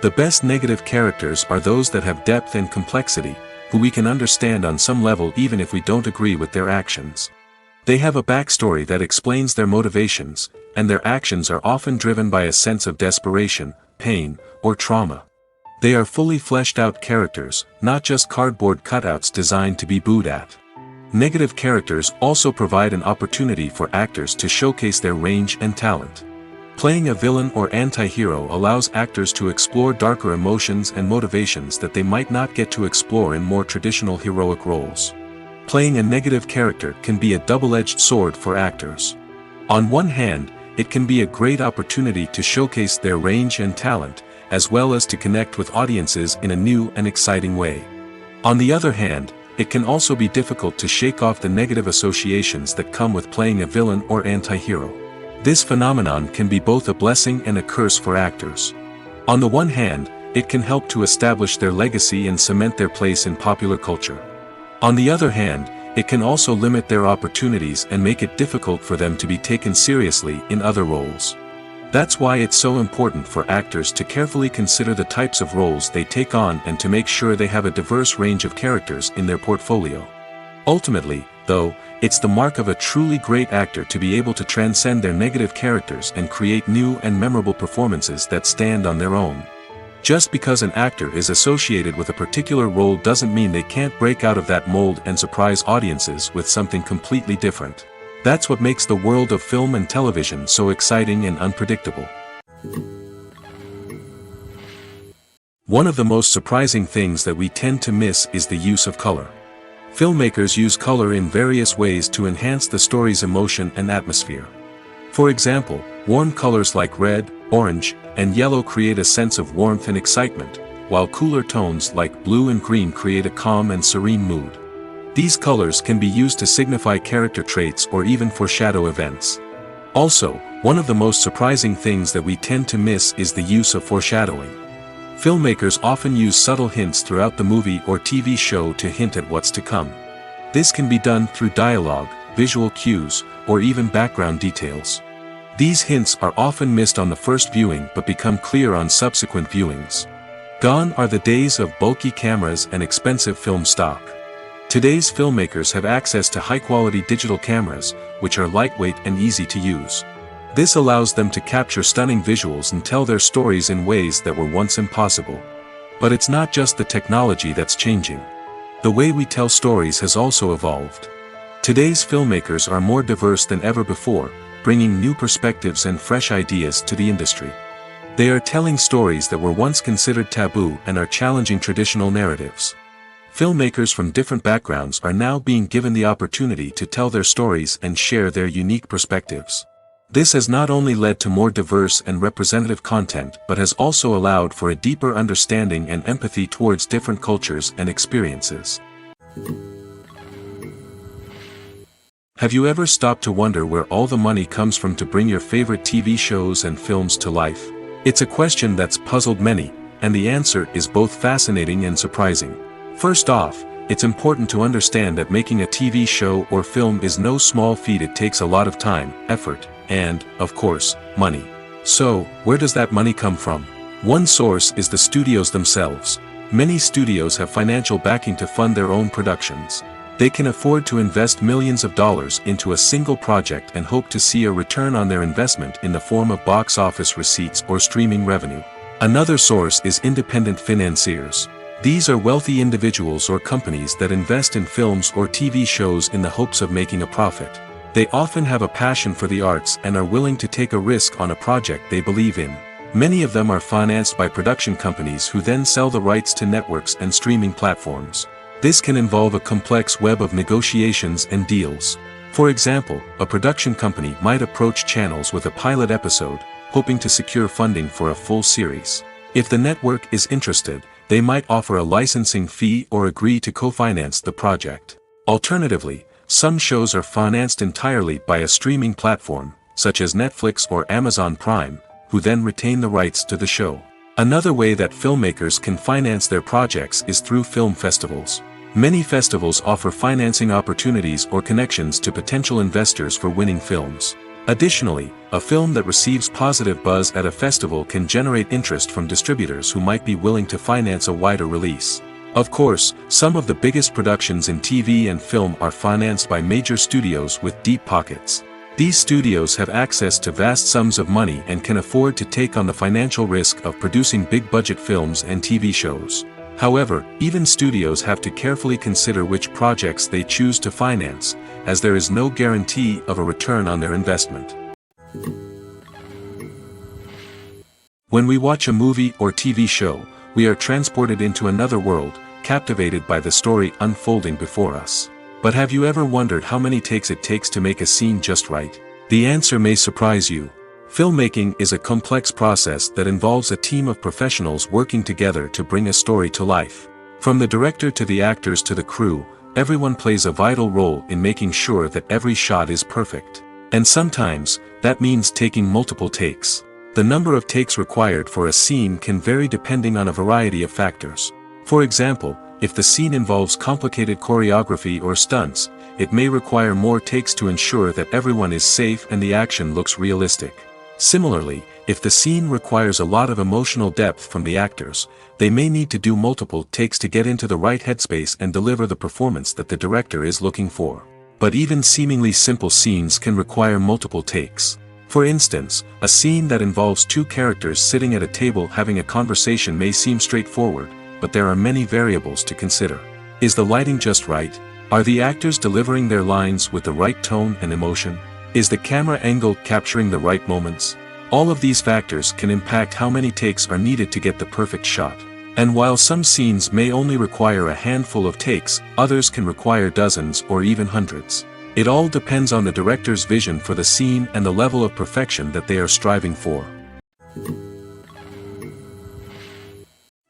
The best negative characters are those that have depth and complexity, who we can understand on some level even if we don't agree with their actions. They have a backstory that explains their motivations, and their actions are often driven by a sense of desperation, pain, or trauma. They are fully fleshed out characters, not just cardboard cutouts designed to be booed at. Negative characters also provide an opportunity for actors to showcase their range and talent. Playing a villain or anti-hero allows actors to explore darker emotions and motivations that they might not get to explore in more traditional heroic roles. Playing a negative character can be a double-edged sword for actors. On one hand, it can be a great opportunity to showcase their range and talent, as well as to connect with audiences in a new and exciting way. On the other hand, it can also be difficult to shake off the negative associations that come with playing a villain or anti-hero. This phenomenon can be both a blessing and a curse for actors. On the one hand, it can help to establish their legacy and cement their place in popular culture. On the other hand, it can also limit their opportunities and make it difficult for them to be taken seriously in other roles. That's why it's so important for actors to carefully consider the types of roles they take on and to make sure they have a diverse range of characters in their portfolio. Ultimately, though, it's the mark of a truly great actor to be able to transcend their negative characters and create new and memorable performances that stand on their own. Just because an actor is associated with a particular role doesn't mean they can't break out of that mold and surprise audiences with something completely different. That's what makes the world of film and television so exciting and unpredictable. One of the most surprising things that we tend to miss is the use of color. Filmmakers use color in various ways to enhance the story's emotion and atmosphere. For example, Warm colors like red, orange, and yellow create a sense of warmth and excitement, while cooler tones like blue and green create a calm and serene mood. These colors can be used to signify character traits or even foreshadow events. Also, one of the most surprising things that we tend to miss is the use of foreshadowing. Filmmakers often use subtle hints throughout the movie or TV show to hint at what's to come. This can be done through dialogue, visual cues, or even background details. These hints are often missed on the first viewing but become clear on subsequent viewings. Gone are the days of bulky cameras and expensive film stock. Today's filmmakers have access to high-quality digital cameras, which are lightweight and easy to use. This allows them to capture stunning visuals and tell their stories in ways that were once impossible. But it's not just the technology that's changing. The way we tell stories has also evolved. Today's filmmakers are more diverse than ever before, bringing new perspectives and fresh ideas to the industry. They are telling stories that were once considered taboo and are challenging traditional narratives. Filmmakers from different backgrounds are now being given the opportunity to tell their stories and share their unique perspectives. This has not only led to more diverse and representative content but has also allowed for a deeper understanding and empathy towards different cultures and experiences. Have you ever stopped to wonder where all the money comes from to bring your favorite TV shows and films to life? It's a question that's puzzled many, and the answer is both fascinating and surprising. First off, it's important to understand that making a TV show or film is no small feat. It takes a lot of time, effort, and, of course, money. So, where does that money come from? One source is the studios themselves. Many studios have financial backing to fund their own productions. They can afford to invest millions of dollars into a single project and hope to see a return on their investment in the form of box office receipts or streaming revenue. Another source is independent financiers. These are wealthy individuals or companies that invest in films or TV shows in the hopes of making a profit. They often have a passion for the arts and are willing to take a risk on a project they believe in. Many of them are financed by production companies who then sell the rights to networks and streaming platforms. This can involve a complex web of negotiations and deals. For example, a production company might approach channels with a pilot episode, hoping to secure funding for a full series. If the network is interested, they might offer a licensing fee or agree to co-finance the project. Alternatively, some shows are financed entirely by a streaming platform, such as Netflix or Amazon Prime, who then retain the rights to the show. Another way that filmmakers can finance their projects is through film festivals. Many festivals offer financing opportunities or connections to potential investors for winning films. Additionally, a film that receives positive buzz at a festival can generate interest from distributors who might be willing to finance a wider release. Of course, some of the biggest productions in TV and film are financed by major studios with deep pockets. These studios have access to vast sums of money and can afford to take on the financial risk of producing big-budget films and TV shows. However, even studios have to carefully consider which projects they choose to finance, as there is no guarantee of a return on their investment. When we watch a movie or TV show, we are transported into another world, captivated by the story unfolding before us. But have you ever wondered how many takes it takes to make a scene just right? The answer may surprise you. Filmmaking is a complex process that involves a team of professionals working together to bring a story to life. From the director to the actors to the crew, everyone plays a vital role in making sure that every shot is perfect. And sometimes, that means taking multiple takes. The number of takes required for a scene can vary depending on a variety of factors. For example, if the scene involves complicated choreography or stunts, it may require more takes to ensure that everyone is safe and the action looks realistic. Similarly, if the scene requires a lot of emotional depth from the actors, they may need to do multiple takes to get into the right headspace and deliver the performance that the director is looking for. But even seemingly simple scenes can require multiple takes. For instance, a scene that involves two characters sitting at a table having a conversation may seem straightforward, but there are many variables to consider. Is the lighting just right? Are the actors delivering their lines with the right tone and emotion? Is the camera angle capturing the right moments? All of these factors can impact how many takes are needed to get the perfect shot. And while some scenes may only require a handful of takes, others can require dozens or even hundreds. It all depends on the director's vision for the scene and the level of perfection that they are striving for.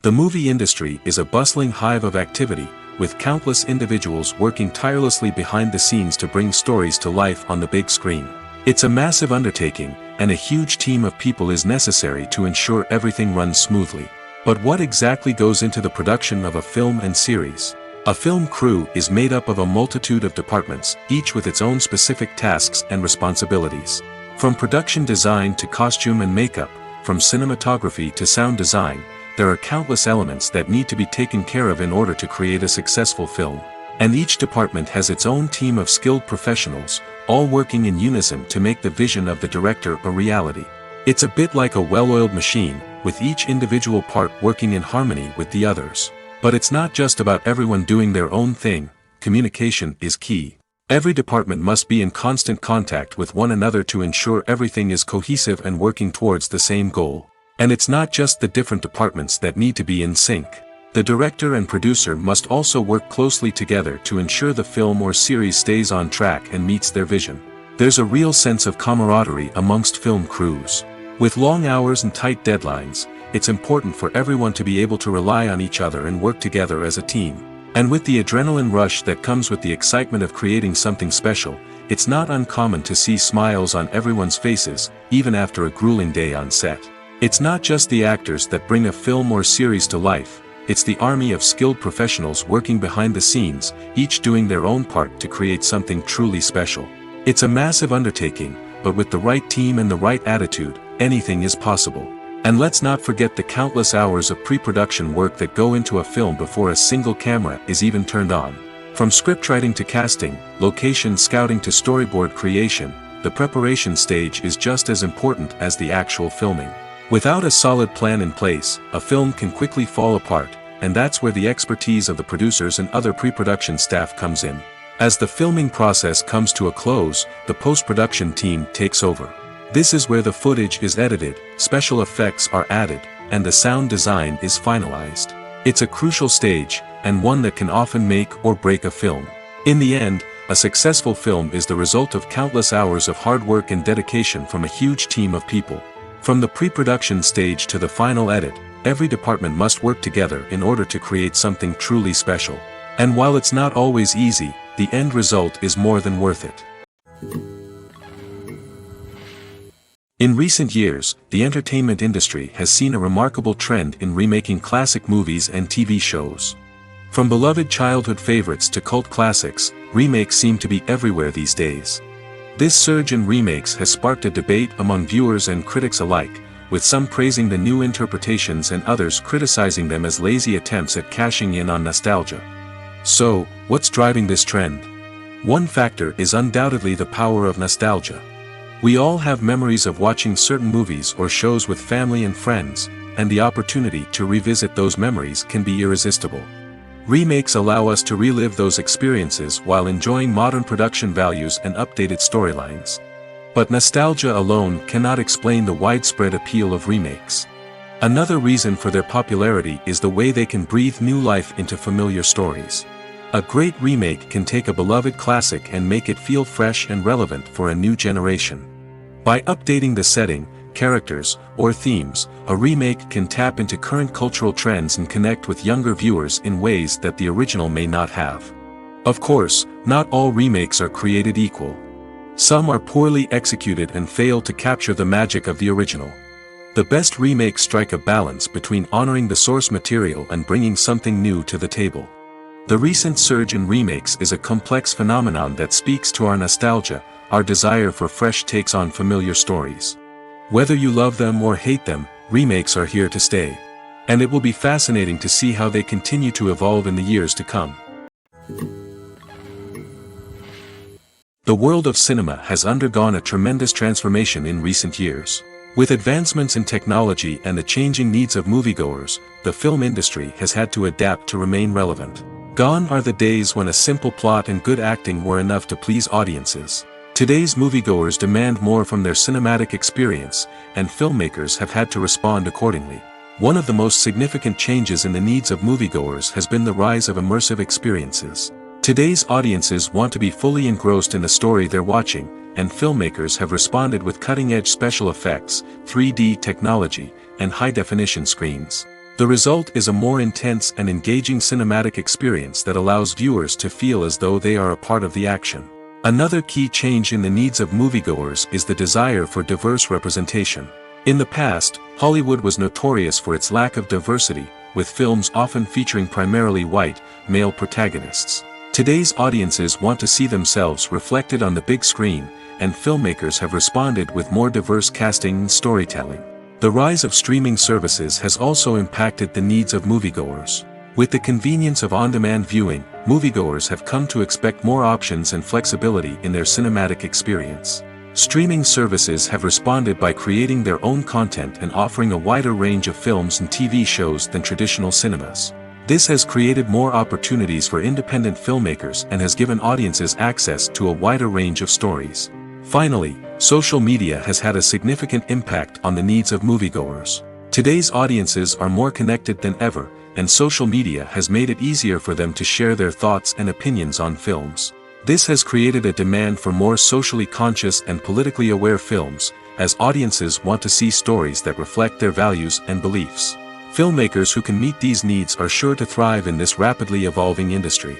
The movie industry is a bustling hive of activity, with countless individuals working tirelessly behind the scenes to bring stories to life on the big screen. It's a massive undertaking, and a huge team of people is necessary to ensure everything runs smoothly. But what exactly goes into the production of a film and series? A film crew is made up of a multitude of departments, each with its own specific tasks and responsibilities. From production design to costume and makeup, from cinematography to sound design, there are countless elements that need to be taken care of in order to create a successful film. And each department has its own team of skilled professionals, all working in unison to make the vision of the director a reality. It's a bit like a well-oiled machine, with each individual part working in harmony with the others. But it's not just about everyone doing their own thing. Communication is key. Every department must be in constant contact with one another to ensure everything is cohesive and working towards the same goal. And it's not just the different departments that need to be in sync. The director and producer must also work closely together to ensure the film or series stays on track and meets their vision. There's a real sense of camaraderie amongst film crews. With long hours and tight deadlines, it's important for everyone to be able to rely on each other and work together as a team. And with the adrenaline rush that comes with the excitement of creating something special, it's not uncommon to see smiles on everyone's faces, even after a grueling day on set. It's not just the actors that bring a film or series to life, it's the army of skilled professionals working behind the scenes, each doing their own part to create something truly special. It's a massive undertaking, but with the right team and the right attitude, anything is possible. And let's not forget the countless hours of pre-production work that go into a film before a single camera is even turned on. From scriptwriting to casting, location scouting to storyboard creation, the preparation stage is just as important as the actual filming. Without a solid plan in place, a film can quickly fall apart, and that's where the expertise of the producers and other pre-production staff comes in. As the filming process comes to a close, the post-production team takes over. This is where the footage is edited, special effects are added, and the sound design is finalized. It's a crucial stage, and one that can often make or break a film. In the end, a successful film is the result of countless hours of hard work and dedication from a huge team of people. From the pre-production stage to the final edit, every department must work together in order to create something truly special. And while it's not always easy, the end result is more than worth it. In recent years, the entertainment industry has seen a remarkable trend in remaking classic movies and TV shows. From beloved childhood favorites to cult classics, remakes seem to be everywhere these days. This surge in remakes has sparked a debate among viewers and critics alike, with some praising the new interpretations and others criticizing them as lazy attempts at cashing in on nostalgia. So, what's driving this trend? One factor is undoubtedly the power of nostalgia. We all have memories of watching certain movies or shows with family and friends, and the opportunity to revisit those memories can be irresistible. Remakes allow us to relive those experiences while enjoying modern production values and updated storylines. But nostalgia alone cannot explain the widespread appeal of remakes. Another reason for their popularity is the way they can breathe new life into familiar stories. A great remake can take a beloved classic and make it feel fresh and relevant for a new generation. By updating the setting, characters, or themes, a remake can tap into current cultural trends and connect with younger viewers in ways that the original may not have. Of course, not all remakes are created equal. Some are poorly executed and fail to capture the magic of the original. The best remakes strike a balance between honoring the source material and bringing something new to the table. The recent surge in remakes is a complex phenomenon that speaks to our nostalgia, our desire for fresh takes on familiar stories. Whether you love them or hate them, remakes are here to stay. And it will be fascinating to see how they continue to evolve in the years to come. The world of cinema has undergone a tremendous transformation in recent years. With advancements in technology and the changing needs of moviegoers, the film industry has had to adapt to remain relevant. Gone are the days when a simple plot and good acting were enough to please audiences. Today's moviegoers demand more from their cinematic experience, and filmmakers have had to respond accordingly. One of the most significant changes in the needs of moviegoers has been the rise of immersive experiences. Today's audiences want to be fully engrossed in the story they're watching, and filmmakers have responded with cutting-edge special effects, 3D technology, and high-definition screens. The result is a more intense and engaging cinematic experience that allows viewers to feel as though they are a part of the action. Another key change in the needs of moviegoers is the desire for diverse representation. In the past, Hollywood was notorious for its lack of diversity, with films often featuring primarily white, male protagonists. Today's audiences want to see themselves reflected on the big screen, and filmmakers have responded with more diverse casting and storytelling. The rise of streaming services has also impacted the needs of moviegoers. With the convenience of on-demand viewing, moviegoers have come to expect more options and flexibility in their cinematic experience. Streaming services have responded by creating their own content and offering a wider range of films and TV shows than traditional cinemas. This has created more opportunities for independent filmmakers and has given audiences access to a wider range of stories. Finally, social media has had a significant impact on the needs of moviegoers. Today's audiences are more connected than ever, and social media has made it easier for them to share their thoughts and opinions on films. This has created a demand for more socially conscious and politically aware films, as audiences want to see stories that reflect their values and beliefs. Filmmakers who can meet these needs are sure to thrive in this rapidly evolving industry.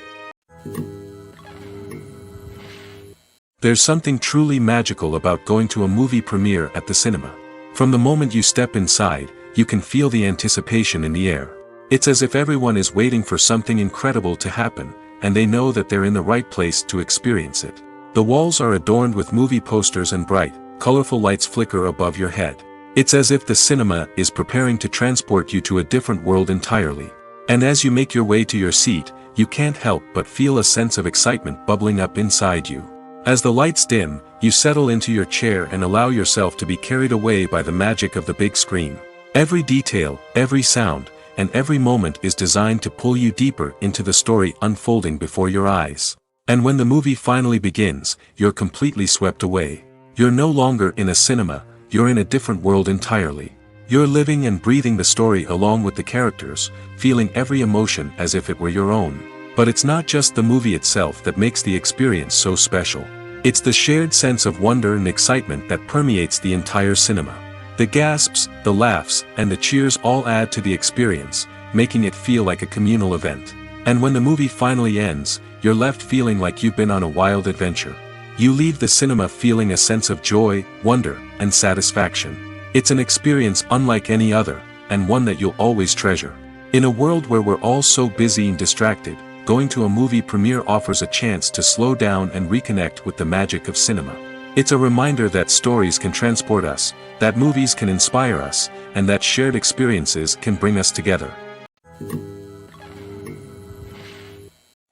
There's something truly magical about going to a movie premiere at the cinema. From the moment you step inside, you can feel the anticipation in the air. It's as if everyone is waiting for something incredible to happen, and they know that they're in the right place to experience it. The walls are adorned with movie posters and bright, colorful lights flicker above your head. It's as if the cinema is preparing to transport you to a different world entirely. And as you make your way to your seat, you can't help but feel a sense of excitement bubbling up inside you. As the lights dim, you settle into your chair and allow yourself to be carried away by the magic of the big screen. Every detail, every sound, and every moment is designed to pull you deeper into the story unfolding before your eyes. And when the movie finally begins, you're completely swept away. You're no longer in a cinema, you're in a different world entirely. You're living and breathing the story along with the characters, feeling every emotion as if it were your own. But it's not just the movie itself that makes the experience so special. It's the shared sense of wonder and excitement that permeates the entire cinema. The gasps, the laughs, and the cheers all add to the experience, making it feel like a communal event. And when the movie finally ends, you're left feeling like you've been on a wild adventure. You leave the cinema feeling a sense of joy, wonder, and satisfaction. It's an experience unlike any other, and one that you'll always treasure. In a world where we're all so busy and distracted, going to a movie premiere offers a chance to slow down and reconnect with the magic of cinema. It's a reminder that stories can transport us, that movies can inspire us, and that shared experiences can bring us together.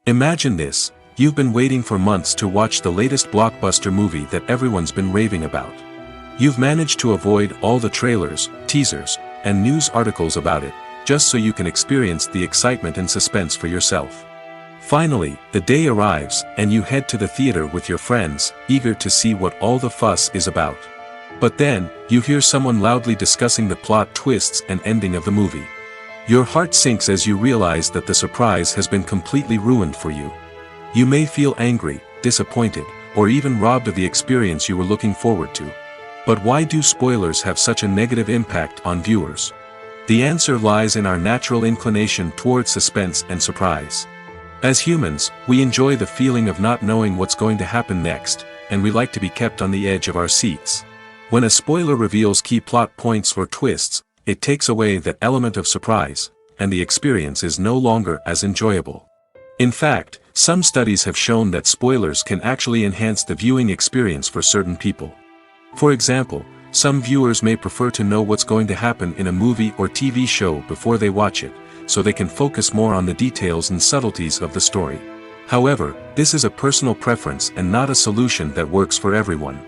Imagine this: you've been waiting for months to watch the latest blockbuster movie that everyone's been raving about. You've managed to avoid all the trailers, teasers, and news articles about it, just so you can experience the excitement and suspense for yourself. Finally, the day arrives, and you head to the theater with your friends, eager to see what all the fuss is about. But then, you hear someone loudly discussing the plot twists and ending of the movie. Your heart sinks as you realize that the surprise has been completely ruined for you. You may feel angry, disappointed, or even robbed of the experience you were looking forward to. But why do spoilers have such a negative impact on viewers? The answer lies in our natural inclination towards suspense and surprise. As humans, we enjoy the feeling of not knowing what's going to happen next, and we like to be kept on the edge of our seats. When a spoiler reveals key plot points or twists, it takes away that element of surprise, and the experience is no longer as enjoyable. In fact, some studies have shown that spoilers can actually enhance the viewing experience for certain people. For example, some viewers may prefer to know what's going to happen in a movie or TV show before they watch it, so they can focus more on the details and subtleties of the story. However, this is a personal preference and not a solution that works for everyone.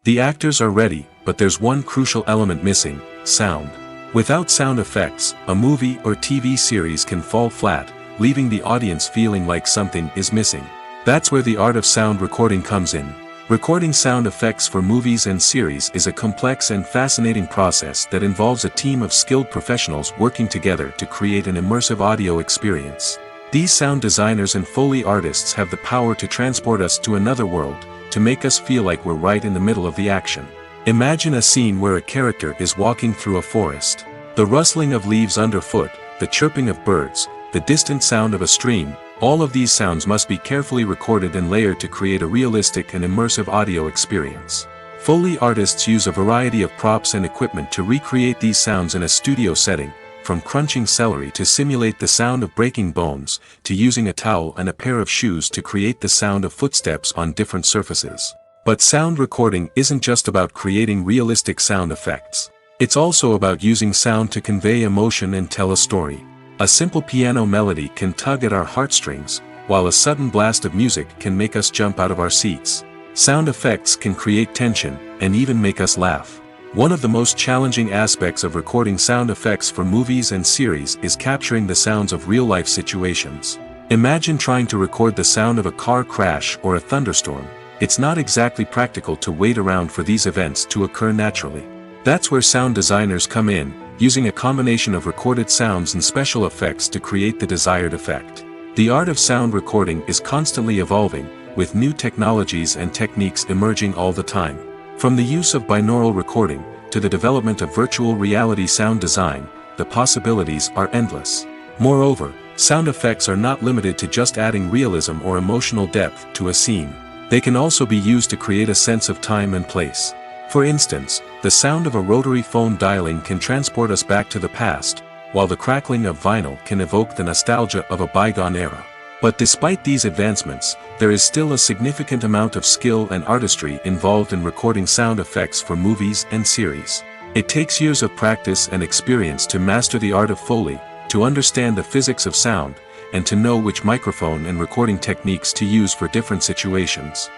The actors are ready, but there's one crucial element missing: sound. Without sound effects, a movie or TV series can fall flat, leaving the audience feeling like something is missing. That's where the art of sound recording comes in. Recording sound effects for movies and series is a complex and fascinating process that involves a team of skilled professionals working together to create an immersive audio experience. These sound designers and Foley artists have the power to transport us to another world, to make us feel like we're right in the middle of the action. Imagine a scene where a character is walking through a forest. The rustling of leaves underfoot, the chirping of birds, the distant sound of a stream, all of these sounds must be carefully recorded and layered to create a realistic and immersive audio experience. Foley artists use a variety of props and equipment to recreate these sounds in a studio setting, from crunching celery to simulate the sound of breaking bones, to using a towel and a pair of shoes to create the sound of footsteps on different surfaces. But sound recording isn't just about creating realistic sound effects. It's also about using sound to convey emotion and tell a story. A simple piano melody can tug at our heartstrings, while a sudden blast of music can make us jump out of our seats. Sound effects can create tension, and even make us laugh. One of the most challenging aspects of recording sound effects for movies and series is capturing the sounds of real-life situations. Imagine trying to record the sound of a car crash or a thunderstorm. It's not exactly practical to wait around for these events to occur naturally. That's where sound designers come in, using a combination of recorded sounds and special effects to create the desired effect. The art of sound recording is constantly evolving, with new technologies and techniques emerging all the time. From the use of binaural recording, to the development of virtual reality sound design, the possibilities are endless. Moreover, sound effects are not limited to just adding realism or emotional depth to a scene. They can also be used to create a sense of time and place. For instance, the sound of a rotary phone dialing can transport us back to the past, while the crackling of vinyl can evoke the nostalgia of a bygone era. But despite these advancements, there is still a significant amount of skill and artistry involved in recording sound effects for movies and series. It takes years of practice and experience to master the art of Foley, to understand the physics of sound, and to know which microphone and recording techniques to use for different situations.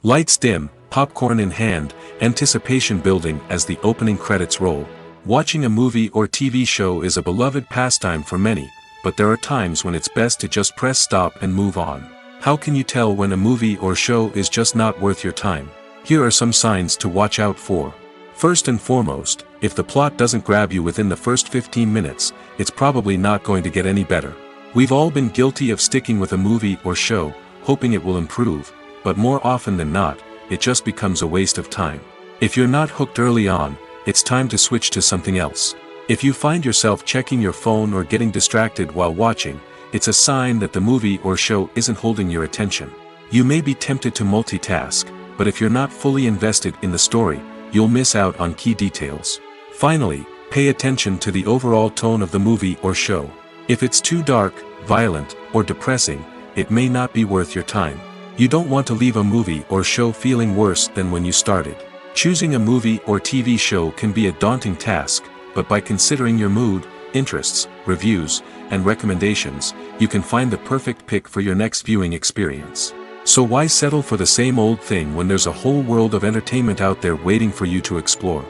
Lights dim, popcorn in hand, anticipation building as the opening credits roll. Watching a movie or TV show is a beloved pastime for many, but there are times when it's best to just press stop and move on. How can you tell when a movie or show is just not worth your time? Here are some signs to watch out for. First and foremost, if the plot doesn't grab you within the first 15 minutes, it's probably not going to get any better. We've all been guilty of sticking with a movie or show, hoping it will improve, but more often than not, it just becomes a waste of time. If you're not hooked early on, it's time to switch to something else. If you find yourself checking your phone or getting distracted while watching, it's a sign that the movie or show isn't holding your attention. You may be tempted to multitask, but if you're not fully invested in the story, you'll miss out on key details. Finally, pay attention to the overall tone of the movie or show. If it's too dark, violent, or depressing, it may not be worth your time. You don't want to leave a movie or show feeling worse than when you started. Choosing a movie or TV show can be a daunting task, but by considering your mood, interests, reviews, and recommendations, you can find the perfect pick for your next viewing experience. So why settle for the same old thing when there's a whole world of entertainment out there waiting for you to explore?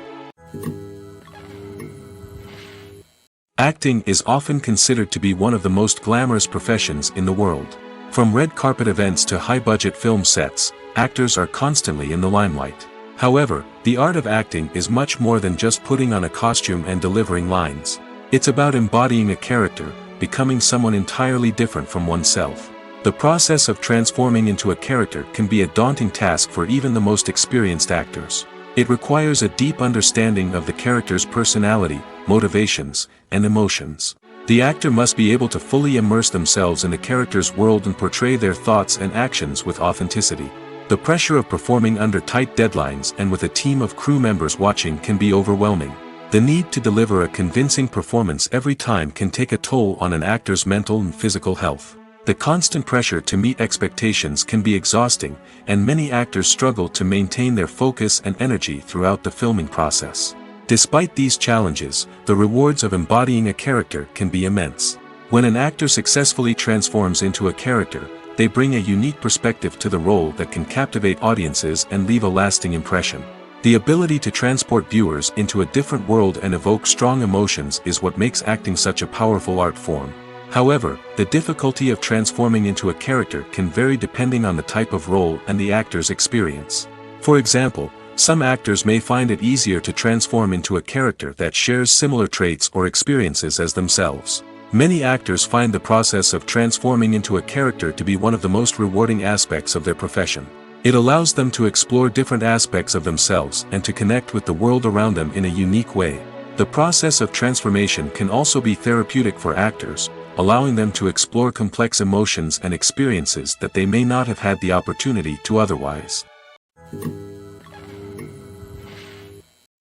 Acting is often considered to be one of the most glamorous professions in the world. From red carpet events to high-budget film sets, actors are constantly in the limelight. However, the art of acting is much more than just putting on a costume and delivering lines. It's about embodying a character, becoming someone entirely different from oneself. The process of transforming into a character can be a daunting task for even the most experienced actors. It requires a deep understanding of the character's personality, motivations, and emotions. The actor must be able to fully immerse themselves in the character's world and portray their thoughts and actions with authenticity. The pressure of performing under tight deadlines and with a team of crew members watching can be overwhelming. The need to deliver a convincing performance every time can take a toll on an actor's mental and physical health. The constant pressure to meet expectations can be exhausting, and many actors struggle to maintain their focus and energy throughout the filming process. Despite these challenges, the rewards of embodying a character can be immense. When an actor successfully transforms into a character, they bring a unique perspective to the role that can captivate audiences and leave a lasting impression. The ability to transport viewers into a different world and evoke strong emotions is what makes acting such a powerful art form. However, the difficulty of transforming into a character can vary depending on the type of role and the actor's experience. For example, some actors may find it easier to transform into a character that shares similar traits or experiences as themselves. Many actors find the process of transforming into a character to be one of the most rewarding aspects of their profession. It allows them to explore different aspects of themselves and to connect with the world around them in a unique way. The process of transformation can also be therapeutic for actors, allowing them to explore complex emotions and experiences that they may not have had the opportunity to otherwise.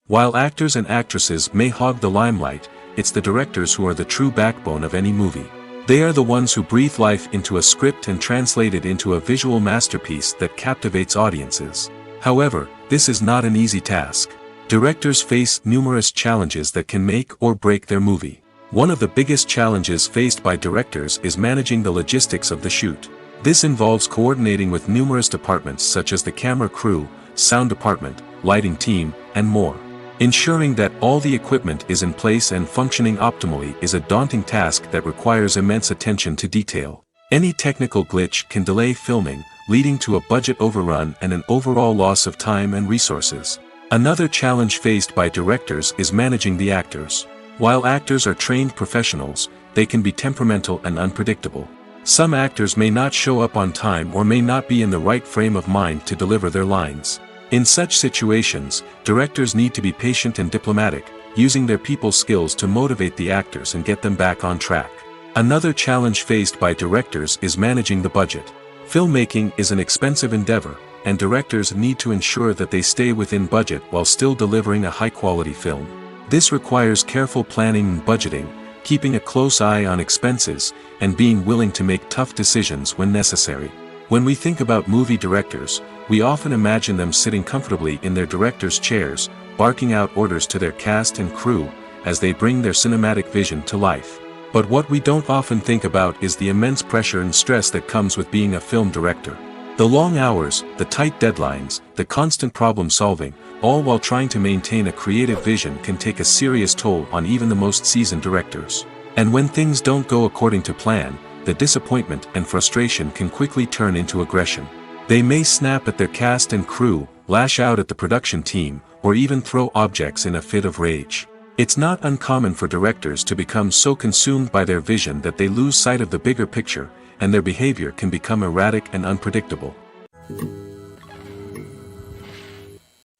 While actors and actresses may hog the limelight, it's the directors who are the true backbone of any movie. They are the ones who breathe life into a script and translate it into a visual masterpiece that captivates audiences. However, this is not an easy task. Directors face numerous challenges that can make or break their movie. One of the biggest challenges faced by directors is managing the logistics of the shoot. This involves coordinating with numerous departments such as the camera crew, sound department, lighting team, and more. Ensuring that all the equipment is in place and functioning optimally is a daunting task that requires immense attention to detail. Any technical glitch can delay filming, leading to a budget overrun and an overall loss of time and resources. Another challenge faced by directors is managing the actors. While actors are trained professionals, they can be temperamental and unpredictable. Some actors may not show up on time or may not be in the right frame of mind to deliver their lines. In such situations, directors need to be patient and diplomatic, using their people skills to motivate the actors and get them back on track. Another challenge faced by directors is managing the budget. Filmmaking is an expensive endeavor, and directors need to ensure that they stay within budget while still delivering a high-quality film. This requires careful planning and budgeting, keeping a close eye on expenses, and being willing to make tough decisions when necessary. When we think about movie directors, we often imagine them sitting comfortably in their director's chairs, barking out orders to their cast and crew, as they bring their cinematic vision to life. But what we don't often think about is the immense pressure and stress that comes with being a film director. The long hours, the tight deadlines, the constant problem solving, all while trying to maintain a creative vision can take a serious toll on even the most seasoned directors. And when things don't go according to plan, the disappointment and frustration can quickly turn into aggression. They may snap at their cast and crew, lash out at the production team, or even throw objects in a fit of rage. It's not uncommon for directors to become so consumed by their vision that they lose sight of the bigger picture, and their behavior can become erratic and unpredictable.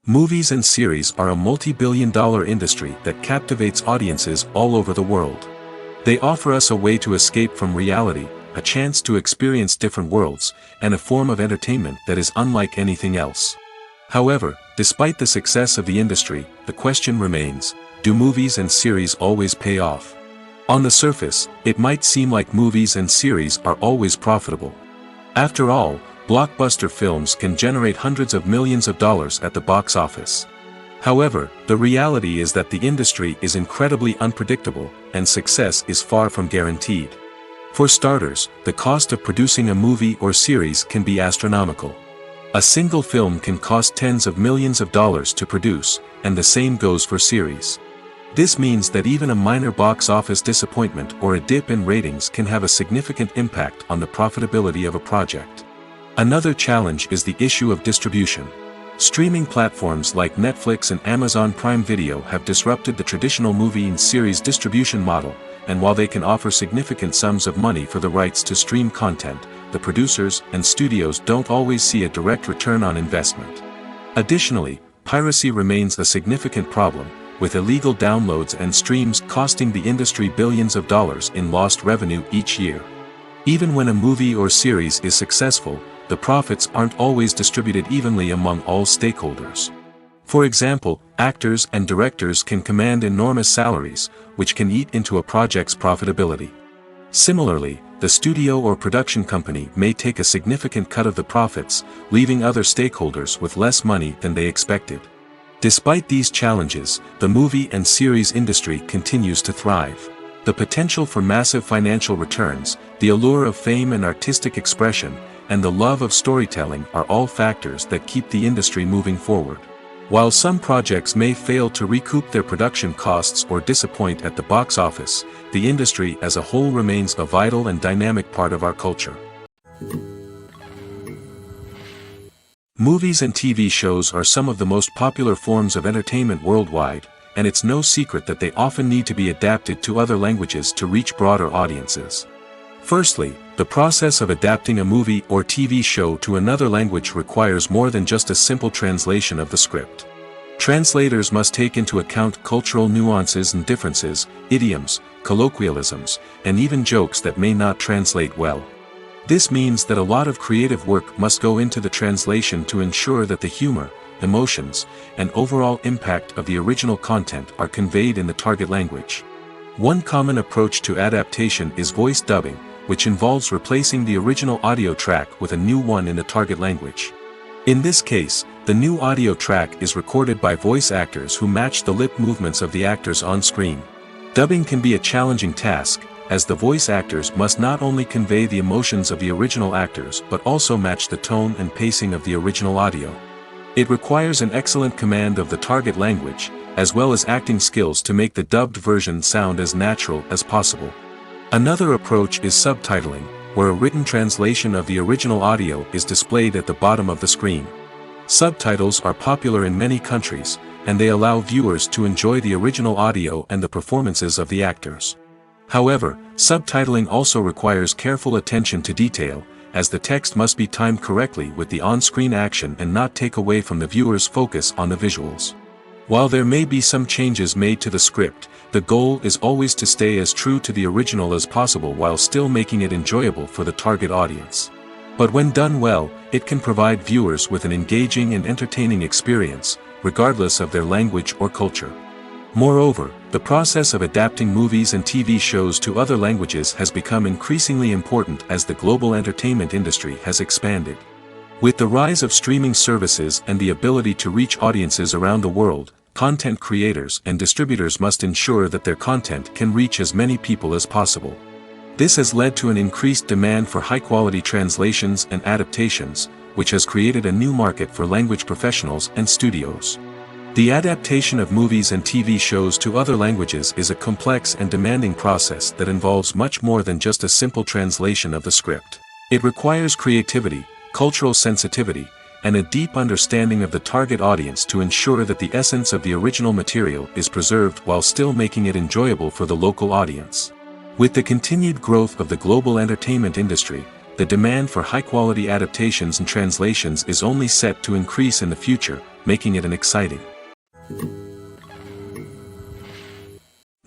Movies and series are a multi-billion-dollar industry that captivates audiences all over the world. They offer us a way to escape from reality, a chance to experience different worlds, and a form of entertainment that is unlike anything else. However, despite the success of the industry, the question remains, do movies and series always pay off? On the surface, it might seem like movies and series are always profitable. After all, blockbuster films can generate hundreds of millions of dollars at the box office. However, the reality is that the industry is incredibly unpredictable, and success is far from guaranteed. For starters, the cost of producing a movie or series can be astronomical. A single film can cost tens of millions of dollars to produce, and the same goes for series. This means that even a minor box office disappointment or a dip in ratings can have a significant impact on the profitability of a project. Another challenge is the issue of distribution. Streaming platforms like Netflix and Amazon Prime Video have disrupted the traditional movie and series distribution model, and while they can offer significant sums of money for the rights to stream content, the producers and studios don't always see a direct return on investment. Additionally, piracy remains a significant problem, with illegal downloads and streams costing the industry billions of dollars in lost revenue each year. Even when a movie or series is successful, the profits aren't always distributed evenly among all stakeholders. For example, actors and directors can command enormous salaries, which can eat into a project's profitability. Similarly, the studio or production company may take a significant cut of the profits, leaving other stakeholders with less money than they expected. Despite these challenges, the movie and series industry continues to thrive. The potential for massive financial returns, the allure of fame and artistic expression, and the love of storytelling are all factors that keep the industry moving forward. While some projects may fail to recoup their production costs or disappoint at the box office, the industry as a whole remains a vital and dynamic part of our culture. Movies and TV shows are some of the most popular forms of entertainment worldwide, and it's no secret that they often need to be adapted to other languages to reach broader audiences. Firstly, the process of adapting a movie or TV show to another language requires more than just a simple translation of the script. Translators must take into account cultural nuances and differences, idioms, colloquialisms, and even jokes that may not translate well. This means that a lot of creative work must go into the translation to ensure that the humor, emotions, and overall impact of the original content are conveyed in the target language. One common approach to adaptation is voice dubbing, which involves replacing the original audio track with a new one in the target language. In this case, the new audio track is recorded by voice actors who match the lip movements of the actors on screen. Dubbing can be a challenging task, as the voice actors must not only convey the emotions of the original actors but also match the tone and pacing of the original audio. It requires an excellent command of the target language, as well as acting skills to make the dubbed version sound as natural as possible. Another approach is subtitling, where a written translation of the original audio is displayed at the bottom of the screen. Subtitles are popular in many countries, and they allow viewers to enjoy the original audio and the performances of the actors. However, subtitling also requires careful attention to detail, as the text must be timed correctly with the on-screen action and not take away from the viewer's focus on the visuals. While there may be some changes made to the script, the goal is always to stay as true to the original as possible while still making it enjoyable for the target audience. But when done well, it can provide viewers with an engaging and entertaining experience, regardless of their language or culture. Moreover, the process of adapting movies and TV shows to other languages has become increasingly important as the global entertainment industry has expanded. With the rise of streaming services and the ability to reach audiences around the world, content creators and distributors must ensure that their content can reach as many people as possible. This has led to an increased demand for high-quality translations and adaptations, which has created a new market for language professionals and studios. The adaptation of movies and TV shows to other languages is a complex and demanding process that involves much more than just a simple translation of the script. It requires creativity, cultural sensitivity, and a deep understanding of the target audience to ensure that the essence of the original material is preserved while still making it enjoyable for the local audience. With the continued growth of the global entertainment industry, the demand for high-quality adaptations and translations is only set to increase in the future, making it an exciting.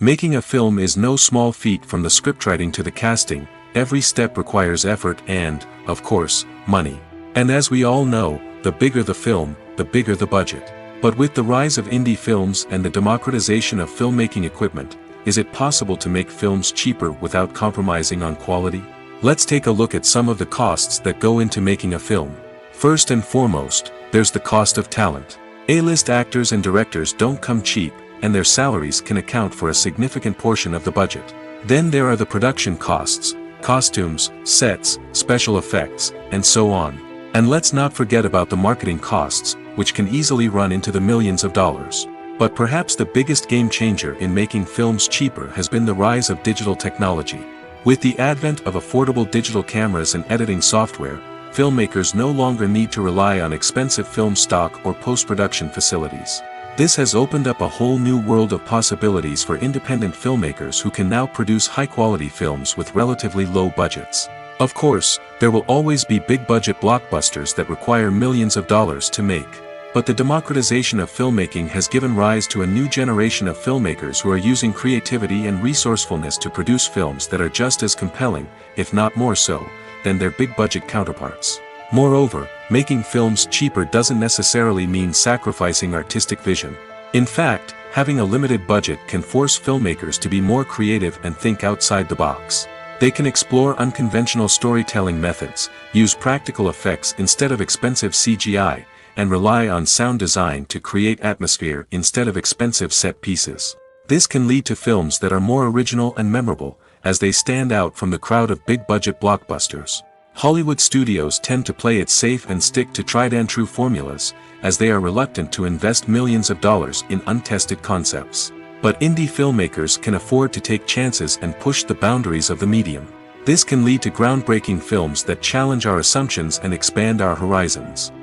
Making a film is no small feat. From the scriptwriting to the casting, every step requires effort and, of course, money. And as we all know, the bigger the film, the bigger the budget. But with the rise of indie films and the democratization of filmmaking equipment, is it possible to make films cheaper without compromising on quality? Let's take a look at some of the costs that go into making a film. First and foremost, there's the cost of talent. A-list actors and directors don't come cheap, and their salaries can account for a significant portion of the budget. Then there are the production costs, costumes, sets, special effects, and so on. And let's not forget about the marketing costs, which can easily run into the millions of dollars. But perhaps the biggest game changer in making films cheaper has been the rise of digital technology. With the advent of affordable digital cameras and editing software, filmmakers no longer need to rely on expensive film stock or post-production facilities. This has opened up a whole new world of possibilities for independent filmmakers who can now produce high-quality films with relatively low budgets. Of course, there will always be big-budget blockbusters that require millions of dollars to make. But the democratization of filmmaking has given rise to a new generation of filmmakers who are using creativity and resourcefulness to produce films that are just as compelling, if not more so, than their big-budget counterparts. Moreover, making films cheaper doesn't necessarily mean sacrificing artistic vision. In fact, having a limited budget can force filmmakers to be more creative and think outside the box. They can explore unconventional storytelling methods, use practical effects instead of expensive CGI, and rely on sound design to create atmosphere instead of expensive set pieces. This can lead to films that are more original and memorable, as they stand out from the crowd of big-budget blockbusters. Hollywood studios tend to play it safe and stick to tried-and-true formulas, as they are reluctant to invest millions of dollars in untested concepts. But indie filmmakers can afford to take chances and push the boundaries of the medium. This can lead to groundbreaking films that challenge our assumptions and expand our horizons.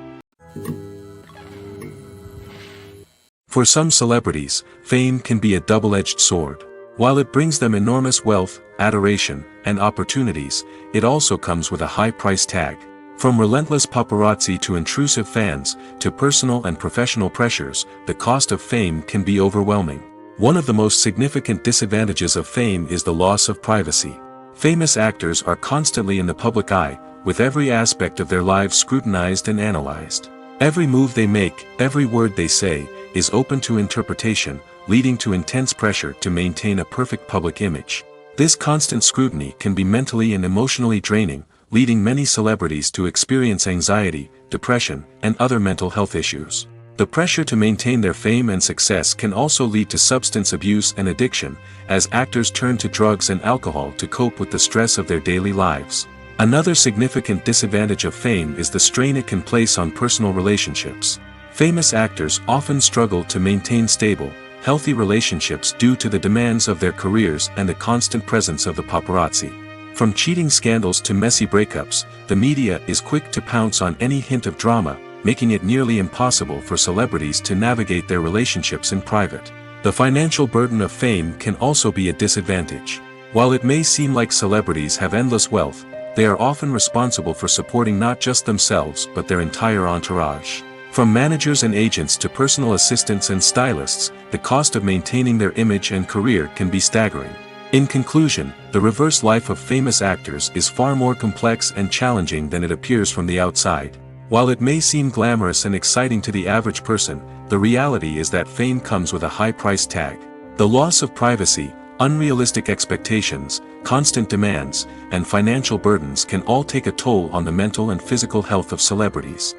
For some celebrities, fame can be a double-edged sword. While it brings them enormous wealth, adoration, and opportunities, it also comes with a high price tag. From relentless paparazzi to intrusive fans, to personal and professional pressures, the cost of fame can be overwhelming. One of the most significant disadvantages of fame is the loss of privacy. Famous actors are constantly in the public eye, with every aspect of their lives scrutinized and analyzed. Every move they make, every word they say, is open to interpretation, leading to intense pressure to maintain a perfect public image. This constant scrutiny can be mentally and emotionally draining, leading many celebrities to experience anxiety, depression, and other mental health issues. The pressure to maintain their fame and success can also lead to substance abuse and addiction, as actors turn to drugs and alcohol to cope with the stress of their daily lives. Another significant disadvantage of fame is the strain it can place on personal relationships. Famous actors often struggle to maintain stable, healthy relationships due to the demands of their careers and the constant presence of the paparazzi. From cheating scandals to messy breakups, the media is quick to pounce on any hint of drama, making it nearly impossible for celebrities to navigate their relationships in private. The financial burden of fame can also be a disadvantage. While it may seem like celebrities have endless wealth, they are often responsible for supporting not just themselves but their entire entourage. From managers and agents to personal assistants and stylists, the cost of maintaining their image and career can be staggering. In conclusion, the reverse life of famous actors is far more complex and challenging than it appears from the outside. While it may seem glamorous and exciting to the average person, the reality is that fame comes with a high price tag. The loss of privacy, unrealistic expectations, constant demands, and financial burdens can all take a toll on the mental and physical health of celebrities.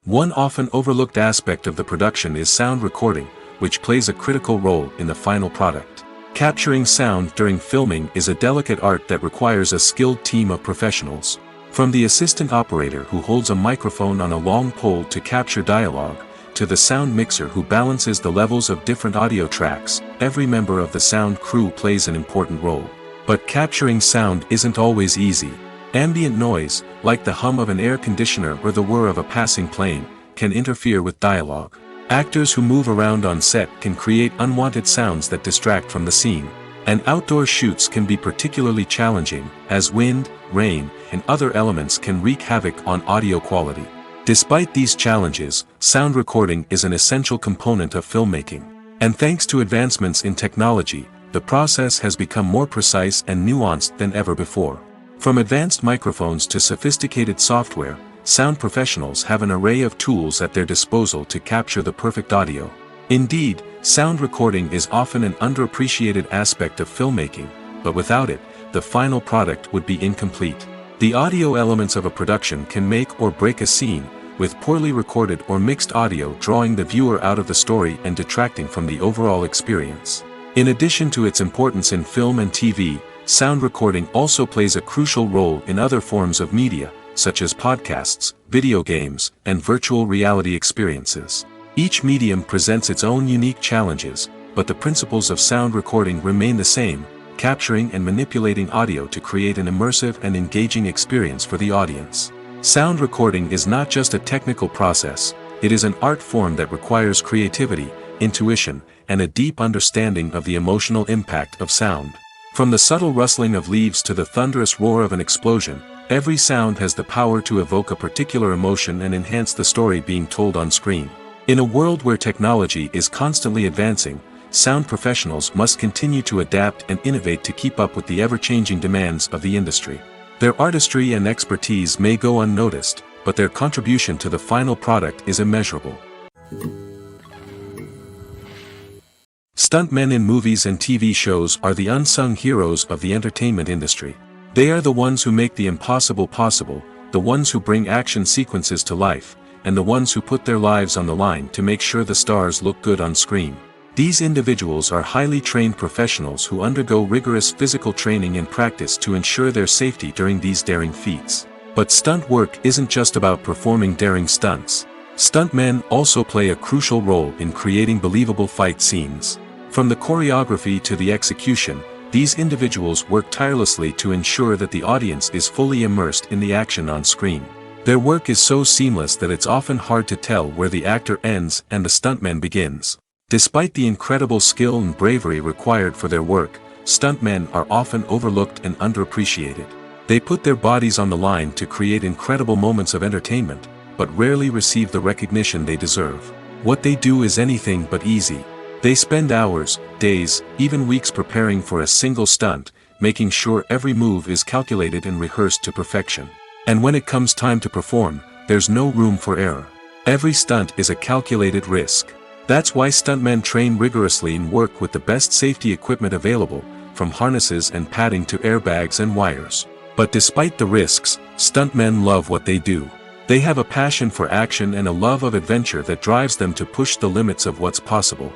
One often overlooked aspect of the production is sound recording, which plays a critical role in the final product. Capturing sound during filming is a delicate art that requires a skilled team of professionals. From the assistant operator who holds a microphone on a long pole to capture dialogue, to the sound mixer who balances the levels of different audio tracks, every member of the sound crew plays an important role. But capturing sound isn't always easy. Ambient noise, like the hum of an air conditioner or the whir of a passing plane, can interfere with dialogue. Actors who move around on set can create unwanted sounds that distract from the scene. And outdoor shoots can be particularly challenging, as wind, rain, and other elements can wreak havoc on audio quality. Despite these challenges, sound recording is an essential component of filmmaking. And thanks to advancements in technology, the process has become more precise and nuanced than ever before. From advanced microphones to sophisticated software, sound professionals have an array of tools at their disposal to capture the perfect audio. Indeed, sound recording is often an underappreciated aspect of filmmaking, but without it, the final product would be incomplete. The audio elements of a production can make or break a scene, with poorly recorded or mixed audio drawing the viewer out of the story and detracting from the overall experience. In addition to its importance in film and TV, sound recording also plays a crucial role in other forms of media, such as podcasts, video games, and virtual reality experiences. Each medium presents its own unique challenges, but the principles of sound recording remain the same, capturing and manipulating audio to create an immersive and engaging experience for the audience. Sound recording is not just a technical process, it is an art form that requires creativity, intuition, and a deep understanding of the emotional impact of sound. From the subtle rustling of leaves to the thunderous roar of an explosion, every sound has the power to evoke a particular emotion and enhance the story being told on screen. In a world where technology is constantly advancing, sound professionals must continue to adapt and innovate to keep up with the ever-changing demands of the industry. Their artistry and expertise may go unnoticed, but their contribution to the final product is immeasurable. Stuntmen in movies and TV shows are the unsung heroes of the entertainment industry. They are the ones who make the impossible possible, the ones who bring action sequences to life, and the ones who put their lives on the line to make sure the stars look good on screen. These individuals are highly trained professionals who undergo rigorous physical training and practice to ensure their safety during these daring feats. But stunt work isn't just about performing daring stunts. Stuntmen also play a crucial role in creating believable fight scenes. From the choreography to the execution, these individuals work tirelessly to ensure that the audience is fully immersed in the action on screen. Their work is so seamless that it's often hard to tell where the actor ends and the stuntman begins. Despite the incredible skill and bravery required for their work, stuntmen are often overlooked and underappreciated. They put their bodies on the line to create incredible moments of entertainment, but rarely receive the recognition they deserve. What they do is anything but easy. They spend hours, days, even weeks preparing for a single stunt, making sure every move is calculated and rehearsed to perfection. And when it comes time to perform, there's no room for error. Every stunt is a calculated risk. That's why stuntmen train rigorously and work with the best safety equipment available, from harnesses and padding to airbags and wires. But despite the risks, stuntmen love what they do. They have a passion for action and a love of adventure that drives them to push the limits of what's possible.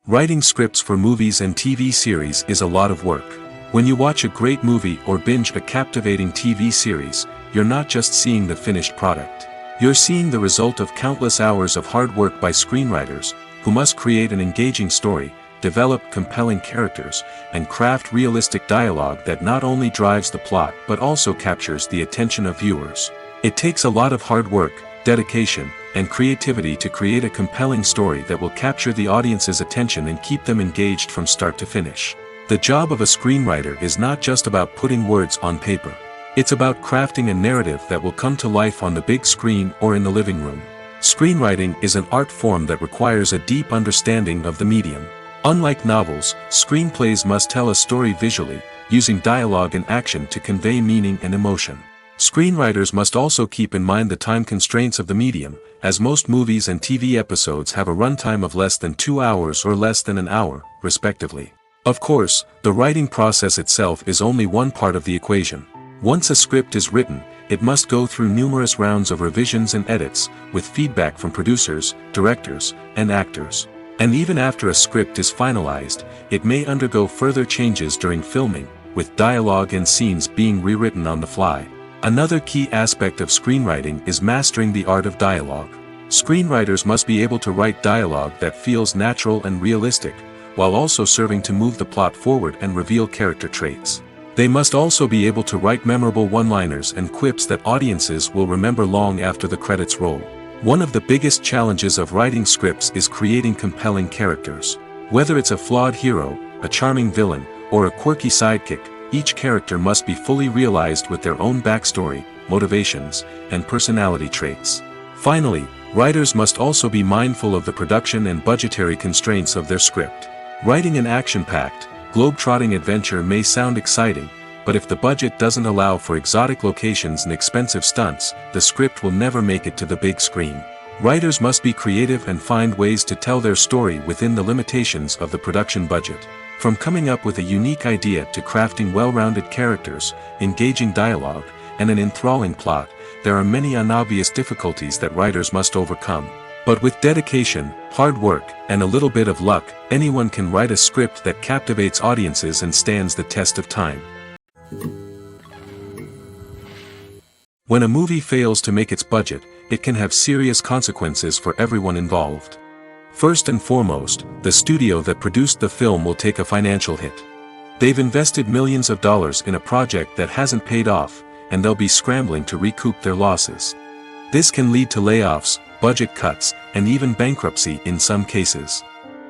Writing scripts for movies and TV series is a lot of work. When you watch a great movie or binge a captivating TV series, you're not just seeing the finished product. You're seeing the result of countless hours of hard work by screenwriters, who must create an engaging story, develop compelling characters, and craft realistic dialogue that not only drives the plot but also captures the attention of viewers. It takes a lot of hard work, dedication, and creativity to create a compelling story that will capture the audience's attention and keep them engaged from start to finish. The job of a screenwriter is not just about putting words on paper. It's about crafting a narrative that will come to life on the big screen or in the living room. Screenwriting is an art form that requires a deep understanding of the medium. Unlike novels, screenplays must tell a story visually, using dialogue and action to convey meaning and emotion. Screenwriters must also keep in mind the time constraints of the medium, as most movies and TV episodes have a runtime of less than 2 hours or less than an hour, respectively. Of course, the writing process itself is only one part of the equation. Once a script is written, it must go through numerous rounds of revisions and edits, with feedback from producers, directors, and actors. And even after a script is finalized, it may undergo further changes during filming, with dialogue and scenes being rewritten on the fly. Another key aspect of screenwriting is mastering the art of dialogue. Screenwriters must be able to write dialogue that feels natural and realistic, while also serving to move the plot forward and reveal character traits. They must also be able to write memorable one-liners and quips that audiences will remember long after the credits roll. One of the biggest challenges of writing scripts is creating compelling characters. Whether it's a flawed hero, a charming villain, or a quirky sidekick, each character must be fully realized with their own backstory, motivations, and personality traits. Finally, writers must also be mindful of the production and budgetary constraints of their script. Writing an action-packed, globe-trotting adventure may sound exciting, but if the budget doesn't allow for exotic locations and expensive stunts, the script will never make it to the big screen. Writers must be creative and find ways to tell their story within the limitations of the production budget. From coming up with a unique idea to crafting well-rounded characters, engaging dialogue, and an enthralling plot, there are many unobvious difficulties that writers must overcome. But with dedication, hard work, and a little bit of luck, anyone can write a script that captivates audiences and stands the test of time. When a movie fails to make its budget, it can have serious consequences for everyone involved. First and foremost, the studio that produced the film will take a financial hit. They've invested millions of dollars in a project that hasn't paid off, and they'll be scrambling to recoup their losses. This can lead to layoffs, budget cuts, and even bankruptcy in some cases.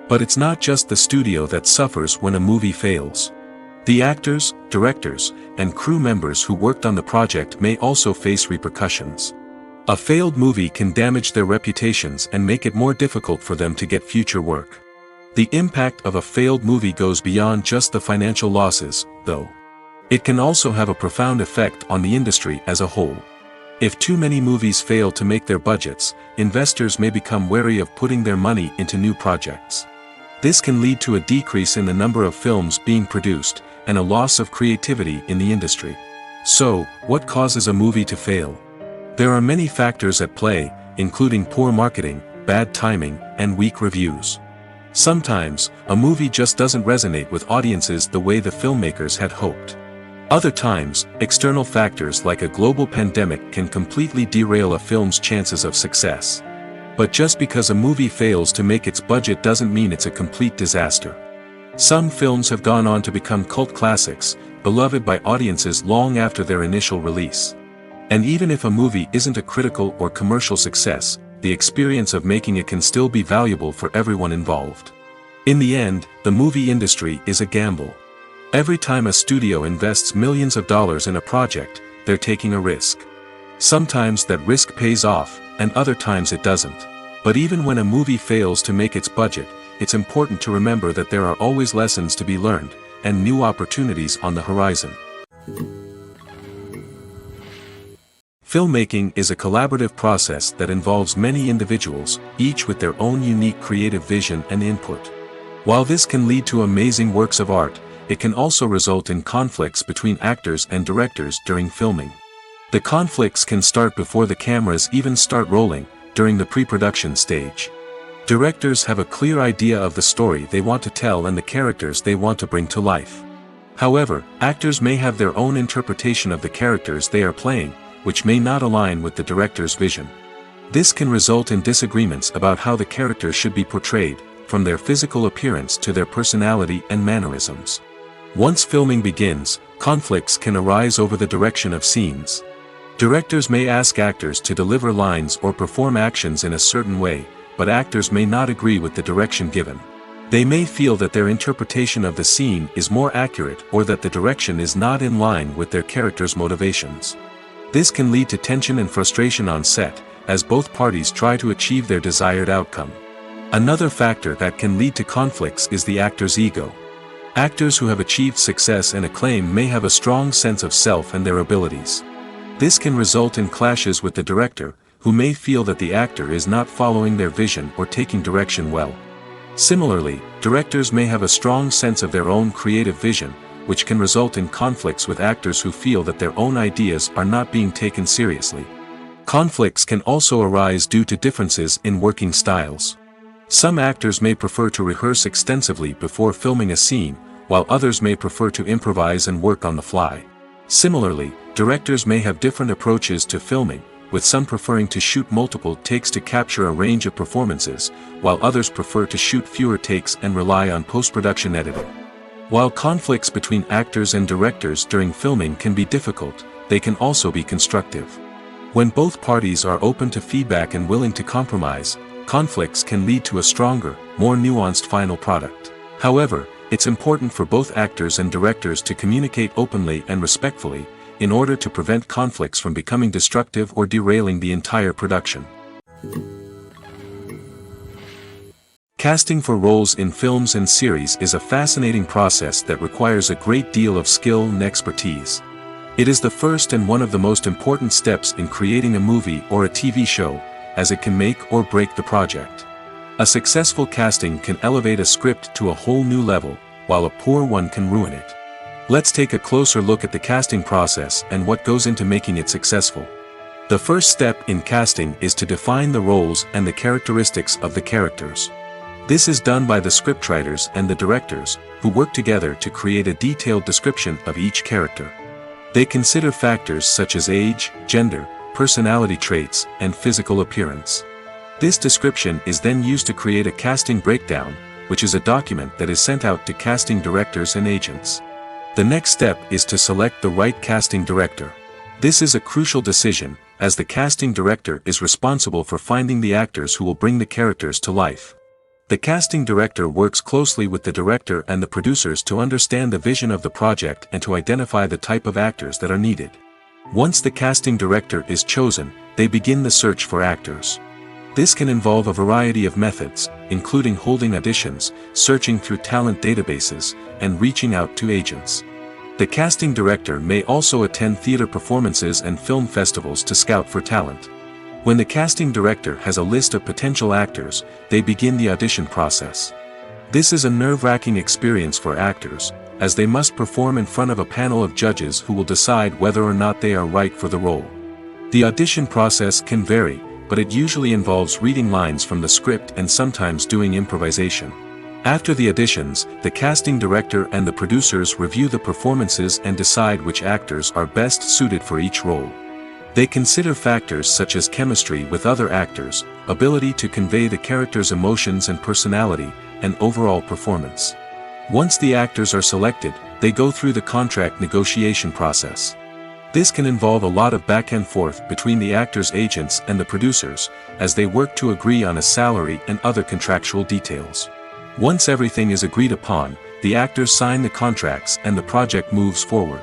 But it's not just the studio that suffers when a movie fails. The actors, directors, and crew members who worked on the project may also face repercussions. A failed movie can damage their reputations and make it more difficult for them to get future work. The impact of a failed movie goes beyond just the financial losses, though. It can also have a profound effect on the industry as a whole. If too many movies fail to make their budgets, investors may become wary of putting their money into new projects. This can lead to a decrease in the number of films being produced, and a loss of creativity in the industry. So, what causes a movie to fail? There are many factors at play, including poor marketing, bad timing, and weak reviews. Sometimes, a movie just doesn't resonate with audiences the way the filmmakers had hoped. Other times, external factors like a global pandemic can completely derail a film's chances of success. But just because a movie fails to make its budget doesn't mean it's a complete disaster. Some films have gone on to become cult classics, beloved by audiences long after their initial release. And even if a movie isn't a critical or commercial success, the experience of making it can still be valuable for everyone involved. In the end, the movie industry is a gamble. Every time a studio invests millions of dollars in a project, they're taking a risk. Sometimes that risk pays off, and other times it doesn't. But even when a movie fails to make its budget, it's important to remember that there are always lessons to be learned, and new opportunities on the horizon. Filmmaking is a collaborative process that involves many individuals, each with their own unique creative vision and input. While this can lead to amazing works of art, it can also result in conflicts between actors and directors during filming. The conflicts can start before the cameras even start rolling, during the pre-production stage. Directors have a clear idea of the story they want to tell and the characters they want to bring to life. However, actors may have their own interpretation of the characters they are playing, which may not align with the director's vision. This can result in disagreements about how the characters should be portrayed, from their physical appearance to their personality and mannerisms. Once filming begins, conflicts can arise over the direction of scenes. Directors may ask actors to deliver lines or perform actions in a certain way, but actors may not agree with the direction given. They may feel that their interpretation of the scene is more accurate or that the direction is not in line with their character's motivations. This can lead to tension and frustration on set, as both parties try to achieve their desired outcome. Another factor that can lead to conflicts is the actor's ego. Actors who have achieved success and acclaim may have a strong sense of self and their abilities. This can result in clashes with the director, who may feel that the actor is not following their vision or taking direction well. Similarly, directors may have a strong sense of their own creative vision, which can result in conflicts with actors who feel that their own ideas are not being taken seriously. Conflicts can also arise due to differences in working styles. Some actors may prefer to rehearse extensively before filming a scene, while others may prefer to improvise and work on the fly. Similarly, directors may have different approaches to filming, with some preferring to shoot multiple takes to capture a range of performances, while others prefer to shoot fewer takes and rely on post-production editing. While conflicts between actors and directors during filming can be difficult, they can also be constructive. When both parties are open to feedback and willing to compromise, conflicts can lead to a stronger, more nuanced final product. However, it's important for both actors and directors to communicate openly and respectfully, in order to prevent conflicts from becoming destructive or derailing the entire production. Casting for roles in films and series is a fascinating process that requires a great deal of skill and expertise. It is the first and one of the most important steps in creating a movie or a TV show, as it can make or break the project. A successful casting can elevate a script to a whole new level, while a poor one can ruin it. Let's take a closer look at the casting process and what goes into making it successful. The first step in casting is to define the roles and the characteristics of the characters. This is done by the scriptwriters and the directors, who work together to create a detailed description of each character. They consider factors such as age, gender, personality traits, and physical appearance. This description is then used to create a casting breakdown, which is a document that is sent out to casting directors and agents. The next step is to select the right casting director. This is a crucial decision, as the casting director is responsible for finding the actors who will bring the characters to life. The casting director works closely with the director and the producers to understand the vision of the project and to identify the type of actors that are needed. Once the casting director is chosen, they begin the search for actors. This can involve a variety of methods, including holding auditions, searching through talent databases, and reaching out to agents. The casting director may also attend theater performances and film festivals to scout for talent. When the casting director has a list of potential actors, they begin the audition process. This is a nerve-wracking experience for actors, as they must perform in front of a panel of judges who will decide whether or not they are right for the role. The audition process can vary, but it usually involves reading lines from the script and sometimes doing improvisation. After the auditions, the casting director and the producers review the performances and decide which actors are best suited for each role. They consider factors such as chemistry with other actors, ability to convey the character's emotions and personality, and overall performance. Once the actors are selected, they go through the contract negotiation process. This can involve a lot of back and forth between the actors' agents and the producers, as they work to agree on a salary and other contractual details. Once everything is agreed upon, the actors sign the contracts and the project moves forward.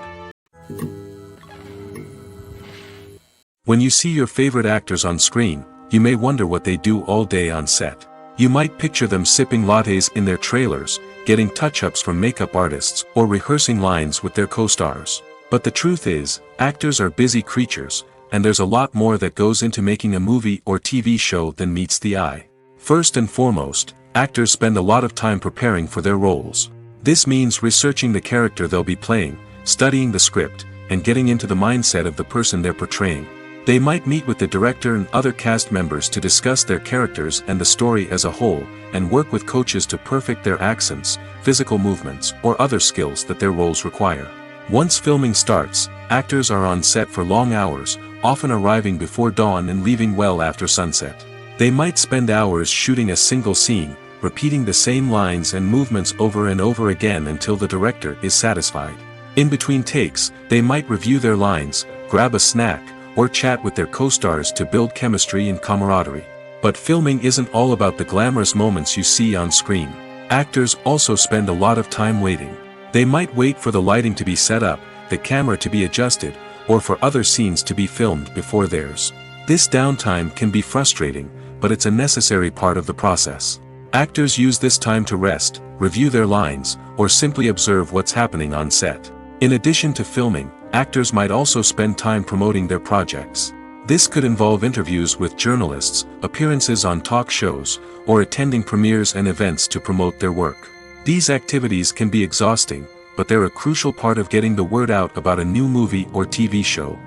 When you see your favorite actors on screen, you may wonder what they do all day on set. You might picture them sipping lattes in their trailers, getting touch-ups from makeup artists, or rehearsing lines with their co-stars. But the truth is, actors are busy creatures, and there's a lot more that goes into making a movie or TV show than meets the eye. First and foremost, actors spend a lot of time preparing for their roles. This means researching the character they'll be playing, studying the script, and getting into the mindset of the person they're portraying. They might meet with the director and other cast members to discuss their characters and the story as a whole, and work with coaches to perfect their accents, physical movements, or other skills that their roles require. Once filming starts, actors are on set for long hours, often arriving before dawn and leaving well after sunset. They might spend hours shooting a single scene, repeating the same lines and movements over and over again until the director is satisfied. In between takes, they might review their lines, grab a snack, or chat with their co-stars to build chemistry and camaraderie. But filming isn't all about the glamorous moments you see on screen. Actors also spend a lot of time waiting. They might wait for the lighting to be set up, the camera to be adjusted, or for other scenes to be filmed before theirs. This downtime can be frustrating, but it's a necessary part of the process. Actors use this time to rest, review their lines, or simply observe what's happening on set. In addition to filming, actors might also spend time promoting their projects. This could involve interviews with journalists, appearances on talk shows, or attending premieres and events to promote their work. These activities can be exhausting, but they're a crucial part of getting the word out about a new movie or TV show.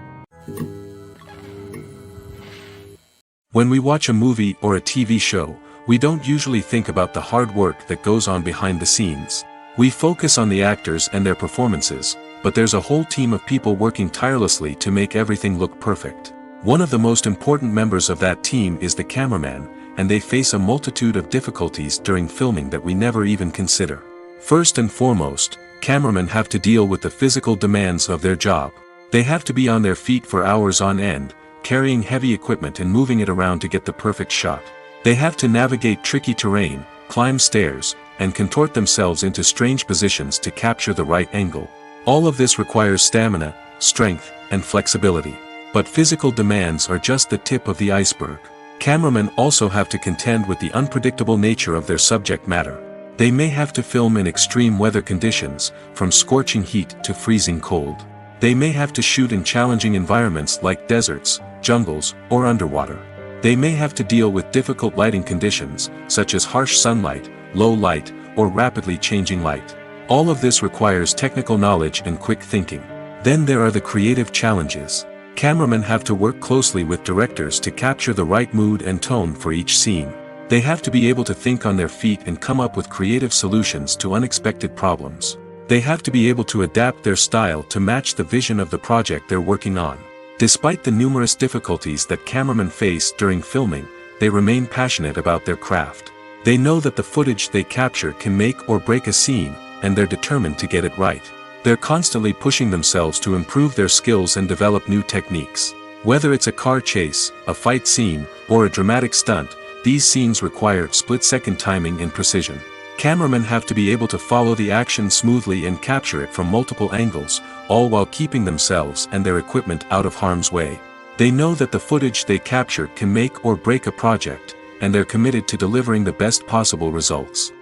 When we watch a movie or a TV show, we don't usually think about the hard work that goes on behind the scenes. We focus on the actors and their performances, but there's a whole team of people working tirelessly to make everything look perfect. One of the most important members of that team is the cameraman, and they face a multitude of difficulties during filming that we never even consider. First and foremost, cameramen have to deal with the physical demands of their job. They have to be on their feet for hours on end, carrying heavy equipment and moving it around to get the perfect shot. They have to navigate tricky terrain, climb stairs, and contort themselves into strange positions to capture the right angle. All of this requires stamina, strength, and flexibility. But physical demands are just the tip of the iceberg. Cameramen also have to contend with the unpredictable nature of their subject matter. They may have to film in extreme weather conditions, from scorching heat to freezing cold. They may have to shoot in challenging environments like deserts, jungles, or underwater. They may have to deal with difficult lighting conditions, such as harsh sunlight, low light, or rapidly changing light. All of this requires technical knowledge and quick thinking. Then there are the creative challenges. Cameramen have to work closely with directors to capture the right mood and tone for each scene. They have to be able to think on their feet and come up with creative solutions to unexpected problems. They have to be able to adapt their style to match the vision of the project they're working on. Despite the numerous difficulties that cameramen face during filming, they remain passionate about their craft. They know that the footage they capture can make or break a scene, and they're determined to get it right. They're constantly pushing themselves to improve their skills and develop new techniques. Whether it's a car chase, a fight scene, or a dramatic stunt, these scenes require split-second timing and precision. Cameramen have to be able to follow the action smoothly and capture it from multiple angles, all while keeping themselves and their equipment out of harm's way. They know that the footage they capture can make or break a project, and they're committed to delivering the best possible results.